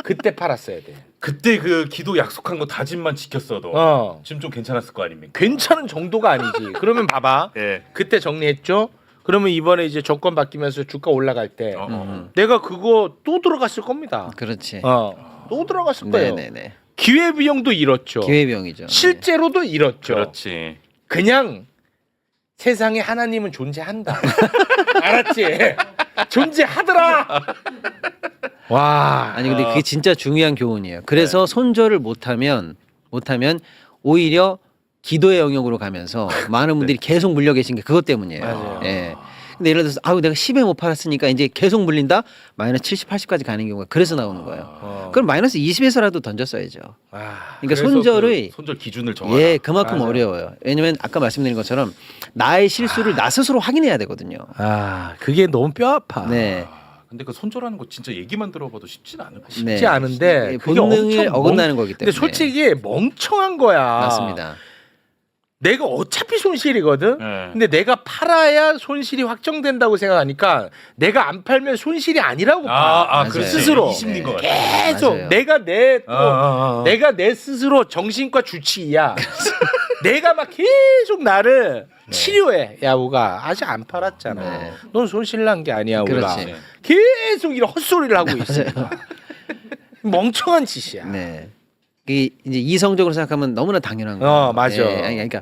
그때 팔았어야 돼. 그때 그 기도 약속한 거 다짐만 지켰어도 지금 좀 괜찮았을 거 아닙니까? 괜찮은 정도가 아니지. 그러면 봐봐. 예. 그때 정리했죠. 그러면 이번에 이제 정권 바뀌면서 주가 올라갈 때 내가 그거 또 들어갔을 겁니다. 그렇지. 또 들어갔을 거예요. 네네네. 기회 비용도 잃었죠. 기회비용이죠. 실제로도 잃었죠. 그렇지. 그냥 세상에 하나님은 존재한다. 알았지? 존재하더라. 와. 아니 근데 그게 진짜 중요한 교훈이에요. 그래서 손절을 못하면 오히려 기도의 영역으로 가면서 많은 분들이 계속 물려 계신 게 그것 때문이에요. 맞아요. 예. 근데 예를 들어서 아우 내가 10에 못 팔았으니까 이제 계속 물린다. 마이너스 70, 80까지 가는 경우가 그래서 나오는 거예요. 그럼 마이너스 20에서라도 던졌어야죠. 그러니까 그래서 손절의 그 손절 기준을 정하라. 예, 그만큼 맞아요. 어려워요. 왜냐면 아까 말씀드린 것처럼 나의 실수를 나 스스로 확인해야 되거든요. 그게 너무 뼈 아파. 네. 근데 그 손절하는 거 진짜 얘기만 들어봐도 쉽진 않을 것 같아. 네. 쉽지 않은데 예, 그게 본능을 엄청 어긋나는 거기 때문에. 근데 솔직히 멍청한 거야. 맞습니다. 내가 어차피 손실이거든. 네. 근데 내가 팔아야 손실이 확정된다고 생각하니까 내가 안 팔면 손실이 아니라고 봐. 맞아요. 그렇지. 스스로. 이 심리인 것 같아. 계속 맞아요. 내가 내 스스로 정신과 주치의야. 내가 막 계속 나를 치료해. 야 우가 아직 안 팔았잖아. 네. 넌 손실 난 게 아니야 우가. 그렇지. 계속 이런 헛소리를 하고 있으니까. 멍청한 짓이야. 네. 이게 이제 이성적으로 생각하면 너무나 당연한 거예요. 맞아. 예, 아니, 그러니까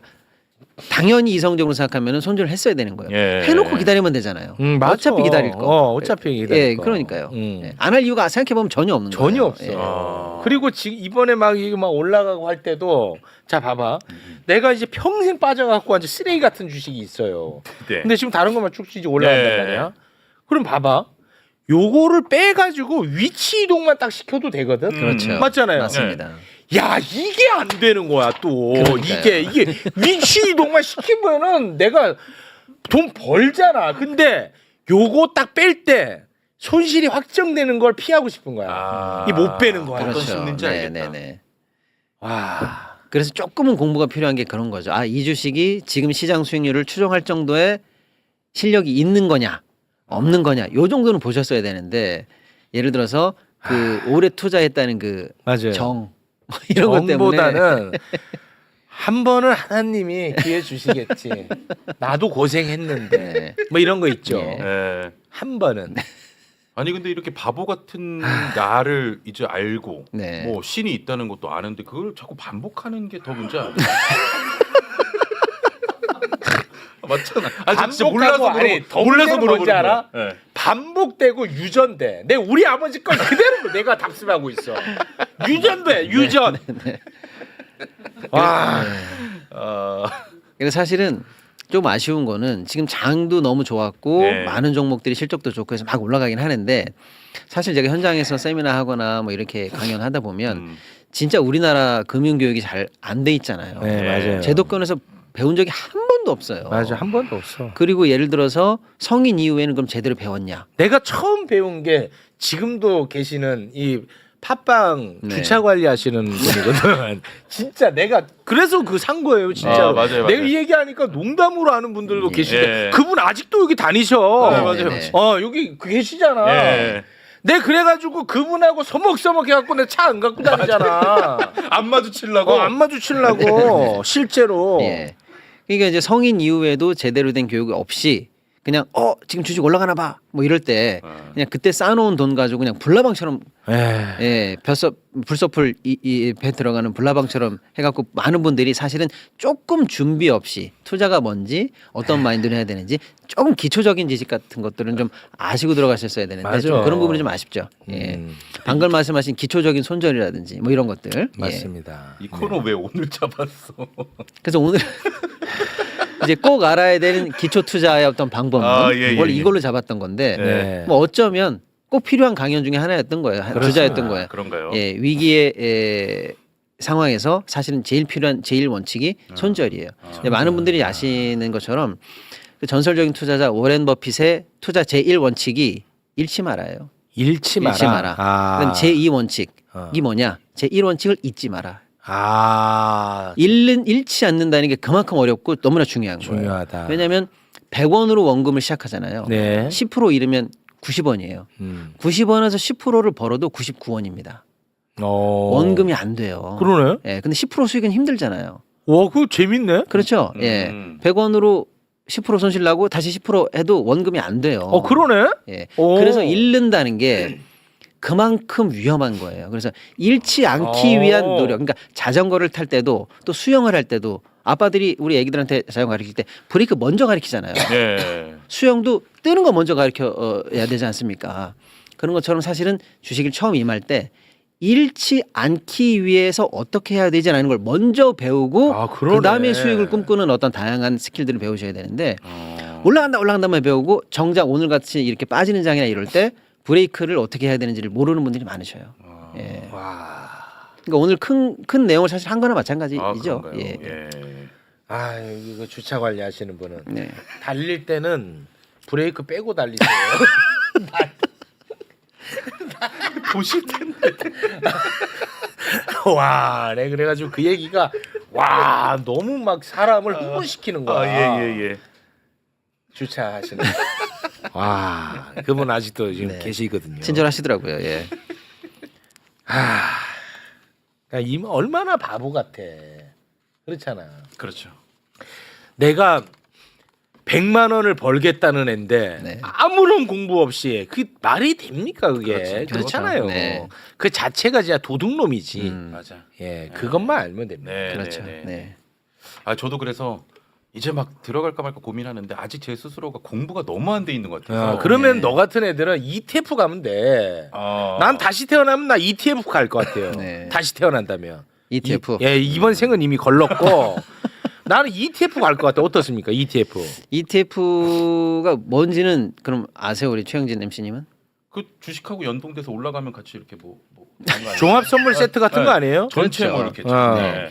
당연히 이성적으로 생각하면은 손절을 했어야 되는 거예요. 예. 해놓고 기다리면 되잖아요. 맞아. 어차피 기다릴 거. 어차피 기다릴 예, 거. 그러니까요. 안 할 이유가 생각해 보면 전혀 없는 거예요. 전혀 없어. 예. 그리고 지금 이번에 막 이게 막 올라가고 할 때도 자 봐봐. 내가 이제 평생 빠져갖고 완전 쓰레기 같은 주식이 있어요. 네. 근데 지금 다른 것만 쭉쭉 올라간단 네. 말이야. 그럼 봐봐. 요거를 빼가지고 위치 이동만 딱 시켜도 되거든. 그렇죠. 맞잖아요. 맞습니다. 야 이게 안 되는 거야 또. 그러니까요. 이게 위치 이동만 시키면은 내가 돈 벌잖아. 근데 요거 딱 뺄 때 손실이 확정되는 걸 피하고 싶은 거야. 이 못 빼는 거야. 어떤 그렇죠. 심리인지 네, 알겠다. 네, 네. 와. 그래서 조금은 공부가 필요한 게 그런 거죠. 아, 이 주식이 지금 시장 수익률을 추정할 정도의 실력이 있는 거냐, 없는 거냐, 요 정도는 보셨어야 되는데 예를 들어서 그 오래 투자했다는 그 맞아요. 정 이런 것 때문에 정보다는 한 번은 하나님이 기회 주시겠지. 나도 고생했는데 네. 뭐 이런 거 있죠. 예. 예. 한 번은 아니 근데 이렇게 바보 같은 나를 이제 알고 네. 뭐 신이 있다는 것도 아는데 그걸 자꾸 반복하는 게 더 문제 아니야? 맞잖아. 아 진짜 몰라서 아니, 더 몰라서 문제는 뭔지 알아? 네. 반복되고 유전돼. 내 우리 아버지 걸 그대로 내가 답습하고 있어. 유전돼, 유전. 와. 그래서 사실은 좀 아쉬운 거는 지금 장도 너무 좋았고 네. 많은 종목들이 실적도 좋고 해서 막 올라가긴 하는데 사실 제가 현장에서 세미나 하거나 뭐 이렇게 강연하다 보면 진짜 우리나라 금융 교육이 잘 안 돼 있잖아요. 네, 맞아요. 제도권에서 배운 적이 한 번도 없어요. 맞아, 한 번도 없어. 그리고 예를 들어서 성인 이후에는 그럼 제대로 배웠냐? 내가 처음 배운 게 지금도 계시는 이 팟빵 네. 주차 관리하시는 분이거든. 진짜 내가 그래서 그 산 거예요, 진짜. 아, 맞아요, 내가 맞아요. 이 얘기하니까 농담으로 하는 분들도 예. 계시는데 예. 그분 아직도 여기 다니셔. 네, 맞아요, 맞아요. 맞아요. 여기 계시잖아. 예. 내 그래가지고 그분하고 서먹서먹 해갖고 내 차 안 갖고 다니잖아. 안 마주치려고. 안 마주치려고 실제로. 예. 그러니까 이제 성인 이후에도 제대로 된 교육이 없이 그냥 지금 주식 올라가나 봐 뭐 이럴 때 그냥 그때 쌓아놓은 돈 가지고 그냥 불나방처럼 예, 불서풀 이 배 들어가는 불나방처럼 해갖고 많은 분들이 사실은 조금 준비 없이 투자가 뭔지 어떤 마인드를 해야 되는지 조금 기초적인 지식 같은 것들은 좀 아시고 들어가셨어야 되는데 맞아. 좀 그런 부분이 좀 아쉽죠. 예. 방금 말씀하신 기초적인 손절이라든지 뭐 이런 것들. 예. 맞습니다. 이 코너 왜 오늘 잡았어? 그래서 오늘 이제 꼭 알아야 되는 기초 투자의 어떤 방법, 예, 원래 예. 이걸로 잡았던 건데 네. 뭐 어쩌면 꼭 필요한 강연 중에 하나였던 거예요. 투자였던 거예요. 그런가요? 예, 위기의 상황에서 사실은 제일 필요한 제일 원칙이 손절이에요. 근데 많은 분들이 아시는 것처럼 그 전설적인 투자자 워렌 버핏의 투자 제1 원칙이 잃지 말아요. 잃지 마라. 잃지 마라. 그럼 제2 원칙이 뭐냐? 제1 원칙을 잊지 마라. 잃지 않는다는 게 그만큼 어렵고 너무나 중요한 거예요. 중요하다. 왜냐하면 100원으로 원금을 시작하잖아요. 네. 10% 잃으면 90원이에요. 90원에서 10%를 벌어도 99원입니다. 원금이 안 돼요. 그러네. 예, 근데 10% 수익은 힘들잖아요. 와, 그거 재밌네. 그렇죠. 예, 100원으로 10% 손실 나고 다시 10% 해도 원금이 안 돼요. 그러네. 예, 오. 그래서 잃는다는 게 그만큼 위험한 거예요. 그래서 잃지 않기 위한 노력. 그러니까 자전거를 탈 때도 또 수영을 할 때도 아빠들이 우리 애기들한테 자전거 가르칠 때 브레이크 먼저 가르치잖아요. 예. 수영도 뜨는 거 먼저 가르쳐야 되지 않습니까? 그런 것처럼 사실은 주식을 처음 임할 때 잃지 않기 위해서 어떻게 해야 되지라는 걸 먼저 배우고 그러네. 그다음에 수익을 꿈꾸는 어떤 다양한 스킬들을 배우셔야 되는데 올라간다만 배우고 정작 오늘 같이 이렇게 빠지는 장이나 이럴 때 브레이크를 어떻게 해야 되는지를 모르는 분들이 많으셔요. 예. 와. 그러니까 오늘 큰 내용을 사실 한 거나 마찬가지죠. 그런가요? 예. 예. 이거 주차 관리하시는 분은 네. 달릴 때는 브레이크 빼고 달리세요. 보실 텐데. 와, 네, 그래가지고 그 얘기가 와 너무 막 사람을 흥분시키는 거야. 예. 주차하시는. 와, 그분 아직도 지금 네. 계시거든요. 친절하시더라고요. 예. 그러니까 이 얼마나 바보 같아. 그렇잖아. 그렇죠. 내가 100만 원을 벌겠다는 앤데 네. 아무런 공부 없이 그 말이 됩니까 그게? 그렇지. 그렇잖아요. 네. 그 자체가 진짜 도둑놈이지. 맞아. 예, 그것만 알면 됩니다. 네. 그렇죠. 네. 네. 아 저도 그래서 이제 막 들어갈까 말까 고민하는데 아직 제 스스로가 공부가 너무 안 돼 있는 것 같아서. 그러면 네. 너 같은 애들은 ETF 가면 돼. 아. 난 다시 태어나면 나 ETF 갈 것 같아요. 네. 다시 태어난다면. ETF. 이번 생은 이미 걸렀고 나는 ETF 갈 것 같아. 어떻습니까? ETF. ETF가 뭔지는 그럼 아세요, 우리 최영진 MC님은? 그 주식하고 연동돼서 올라가면 같이 이렇게 뭐 그런 거 아니에요? 종합 선물 세트 같은 거 아니에요? 전체 뭐 그렇죠. 이렇게 어.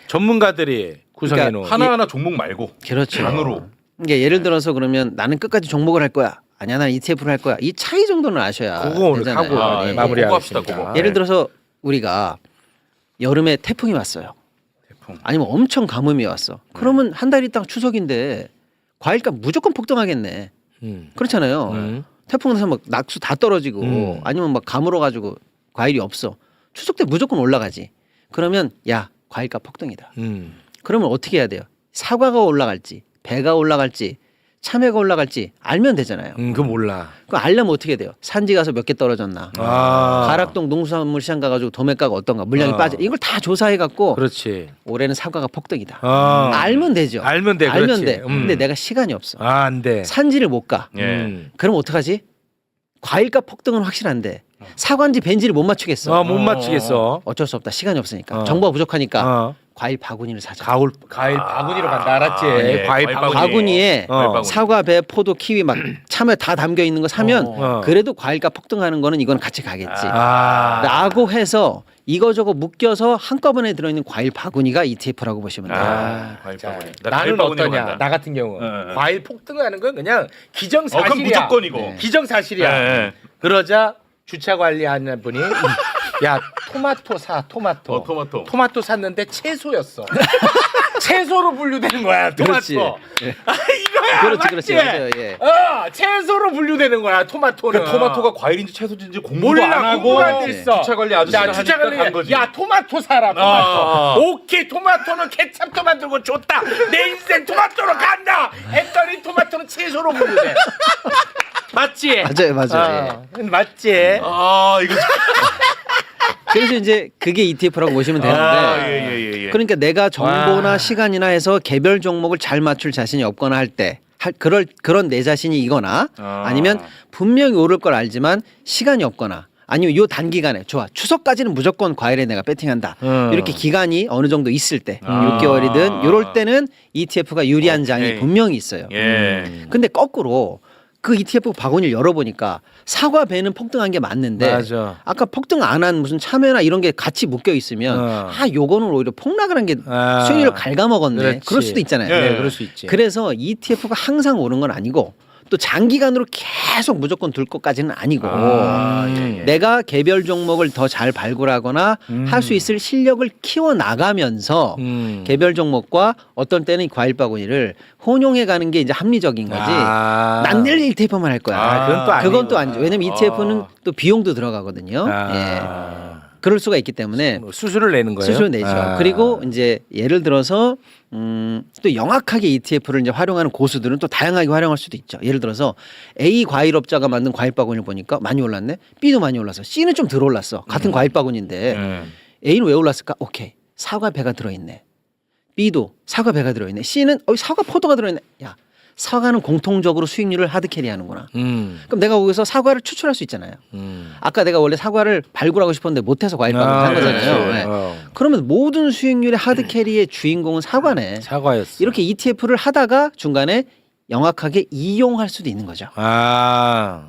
전문가들이 구성해 놓은 하나하나 종목 말고 그렇죠. 장으로. 그러니까 예를 들어서 그러면 나는 끝까지 종목을 할 거야. 아니야, 나는 ETF를 할 거야. 이 차이 정도는 아셔야 그거 오늘 되잖아요. 하고 아, 예. 마무리. 그거 마무리하겠습니다. 합시다, 그거. 예를 들어서 우리가 여름에 태풍이 왔어요. 태풍. 아니면 엄청 가뭄이 왔어. 그러면 한 달 있다가 추석인데 과일값 무조건 폭등하겠네. 그렇잖아요. 태풍 나서 막 낙수 다 떨어지고 아니면 막 가물어 가지고 과일이 없어. 추석 때 무조건 올라가지. 그러면 야 과일값 폭등이다. 그러면 어떻게 해야 돼요? 사과가 올라갈지 배가 올라갈지 참외가 올라갈지 알면 되잖아요. 그거 몰라. 그거 알려면 어떻게 돼요? 산지 가서 몇 개 떨어졌나. 가락동 농수산물 시장 가가지고 도매가가 어떤가 물량이 빠져. 이걸 다 조사해 갖고 그렇지. 올해는 사과가 폭등이다. 아. 알면 되죠. 알면 돼. 알면 그렇지. 돼. 근데 내가 시간이 없어. 아, 안 돼. 산지를 못 가. 예. 그럼 어떡하지? 과일값 폭등은 확실한데 사과인지 벤지를 못 맞추겠어. 못 맞추겠어. 어쩔 수 없다. 시간이 없으니까. 정보가 부족하니까 어. 과일 바구니를 사자. 과일 바구니로 간다. 알았지? 예, 과일 과일 바구니. 바구니에 바구니. 사과, 배, 포도, 키위 막 참외 다 담겨 있는 거 사면 그래도 과일값 폭등하는 거는 이건 같이 가겠지. 라고 해서 이거저거 묶여서 한꺼번에 들어있는 과일 바구니가 ETF라고 보시면 돼요. 과일 자, 바구니. 나 나는 과일 바구니로 어떠냐? 간다. 나 같은 경우 예. 과일 폭등하는 건 그냥 기정사실이야. 그럼 무조건이고. 네. 기정사실이야. 예. 그러자 주차 관리하는 분이 야 토마토 사 토마토. 토마토. 토마토 샀는데 채소였어. 채소로 분류되는 거야 그렇지. 토마토. 예. 이거야 그렇지, 맞지? 그렇지, 맞아요. 예. 채소로 분류되는 거야 토마토는. 그러니까 토마토가 과일인지 채소인지 공부도 몰라 안 하고 공부가 안 돼 있어. 주차 관리 아저씨가 야, 주차 하니까 관리 간 거지. 야 토마토 사라 토마토. 오케이 토마토는 케찹도 만들고 좋다. 내 인생 토마토로 간다. 했더니 토마토는 채소로 분류돼. 맞지? 맞아요. 맞지? 이거 그래서 이제 그게 ETF라고 보시면 되는데 예. 그러니까 내가 정보나 와. 시간이나 해서 개별 종목을 잘 맞출 자신이 없거나 할 때 그런 내 자신이 이거나 아니면 분명히 오를 걸 알지만 시간이 없거나 아니면 요 단기간에 좋아 추석까지는 무조건 과일에 내가 배팅한다 이렇게 기간이 어느 정도 있을 때 6개월이든 이럴 때는 ETF가 유리한 장이 오케이. 분명히 있어요. 예. 근데 거꾸로 그 ETF 바구니를 열어보니까 사과 배는 폭등한 게 맞는데 맞아. 아까 폭등 안 한 무슨 참외나 이런 게 같이 묶여 있으면 요거는 오히려 폭락을 한 게 수익률을 갉아먹었네. 그렇지. 그럴 수도 있잖아요. 네, 그럴 수 있지. 그래서 ETF가 항상 오른 건 아니고 또 장기간으로 계속 무조건 둘 것까지는 아니고 내가 개별 종목을 더 잘 발굴하거나 할 수 있을 실력을 키워 나가면서 개별 종목과 어떤 때는 이 과일 바구니를 혼용해 가는 게 이제 합리적인 거지. 난 늘 ETF만 할 거야. 그건 또 아니고. 그건 또 아니죠. 왜냐면 ETF는 또 비용도 들어가거든요. 예. 그럴 수가 있기 때문에 수수료를 내는 거예요? 수수료 내죠. 그리고 이제 예를 들어서 또 영악하게 ETF를 이제 활용하는 고수들은 또 다양하게 활용할 수도 있죠. 예를 들어서 A 과일업자가 만든 과일 바구니를 보니까 많이 올랐네. B도 많이 올랐어. C는 좀 덜 올랐어. 같은 과일 바구니인데 A는 왜 올랐을까? 오케이. 사과 배가 들어있네. B도 사과 배가 들어있네. C는 사과 포도가 들어있네. 야 사과는 공통적으로 수익률을 하드캐리하는구나. 그럼 내가 거기서 사과를 추출할 수 있잖아요. 아까 내가 원래 사과를 발굴하고 싶었는데 못해서 과일 바구니 산 거잖아요. 네. 그러면 모든 수익률의 하드캐리의 주인공은 사과네. 사과였어. 이렇게 ETF를 하다가 중간에 영악하게 이용할 수도 있는 거죠.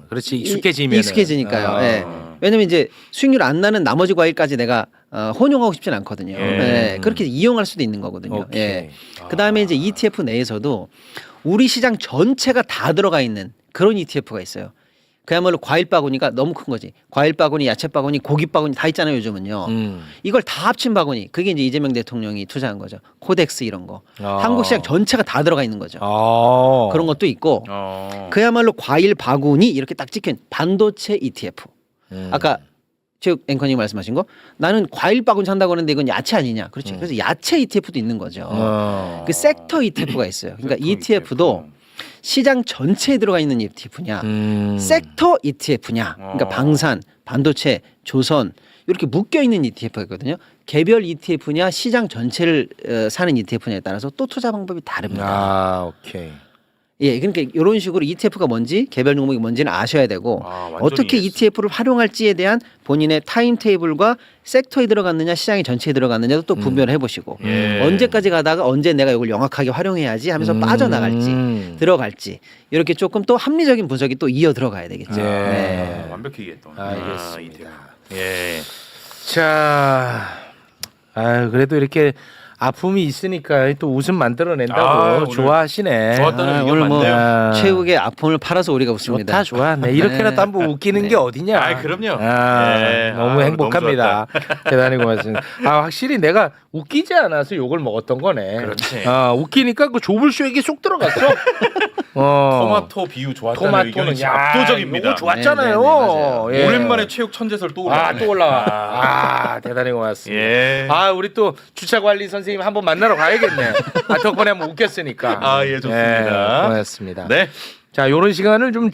그렇지 익숙해지면 익숙해지니까요. 네. 왜냐면 이제 수익률 안 나는 나머지 과일까지 내가 혼용하고 싶진 않거든요. 네. 그렇게 이용할 수도 있는 거거든요. 예. 그다음에 이제 ETF 내에서도 우리 시장 전체가 다 들어가 있는 그런 ETF가 있어요. 그야말로 과일 바구니가 너무 큰 거지. 과일 바구니, 야채 바구니, 고기 바구니 다 있잖아요, 요즘은요. 이걸 다 합친 바구니. 그게 이제 이재명 대통령이 투자한 거죠. 코덱스 이런 거. 한국 시장 전체가 다 들어가 있는 거죠. 그런 것도 있고. 그야말로 과일 바구니 이렇게 딱 찍힌 반도체 ETF. 아까 최욱 앵커님 말씀하신 거 나는 과일 바구니 산다고 하는데 이건 야채 아니냐. 그렇지. 그래서 야채 ETF도 있는 거죠. 그 섹터 ETF가 있어요. 그러니까 ETF도 시장 전체에 들어가 있는 ETF냐, 섹터 ETF냐, 그러니까 방산, 반도체, 조선 이렇게 묶여 있는 ETF가 있거든요. 개별 ETF냐, 시장 전체를 사는 ETF냐에 따라서 또 투자 방법이 다릅니다. 오케이. 예, 그러니까 이런 식으로 ETF가 뭔지, 개별 종목이 뭔지는 아셔야 되고 어떻게 ETF를 활용할지에 대한 본인의 타임테이블과 섹터에 들어갔느냐, 시장의 전체에 들어갔느냐도 또 분별해 보시고 언제까지 가다가 언제 내가 이걸 영악하게 활용해야지 하면서 빠져나갈지 들어갈지 이렇게 조금 또 합리적인 분석이 또 이어 들어가야 되겠죠. 네. 완벽히 이해했던. 알겠습니다. 예. 자, 아유 그래도 이렇게 아픔이 있으니까 또 웃음 만들어낸다고 아, 오늘 좋아하시네. 좋았다는 의견 오늘 뭐 많네요. 아. 최욱의 아픔을 팔아서 우리가 웃습니다. 좋다 좋아. 네, 이렇게라도 네. 한번 웃기는 게 어디냐. 아, 그럼요. 아, 네. 너무 아, 행복합니다. 대단히 고맙습니다. 아 확실히 내가 웃기지 않아서 욕을 먹었던 거네. 그렇지. 아 웃기니까 그 조불쇼에게 쏙 들어갔어. 토마토 비유 좋았다는 의견이 진짜 압도적입니다. 이거 좋았잖아요. 네, 네, 네, 맞아요. 예. 오랜만에 체육 천재설 또 올라왔네. 또 올라와. 아 대단히 고맙습니다. 예. 아 우리 또 주차 관리 선생님 한번 만나러 가야겠네. 아 덕분에 한번 웃겼으니까. 아, 예, 좋습니다. 고맙습니다. 네. 자 요런 시간을 좀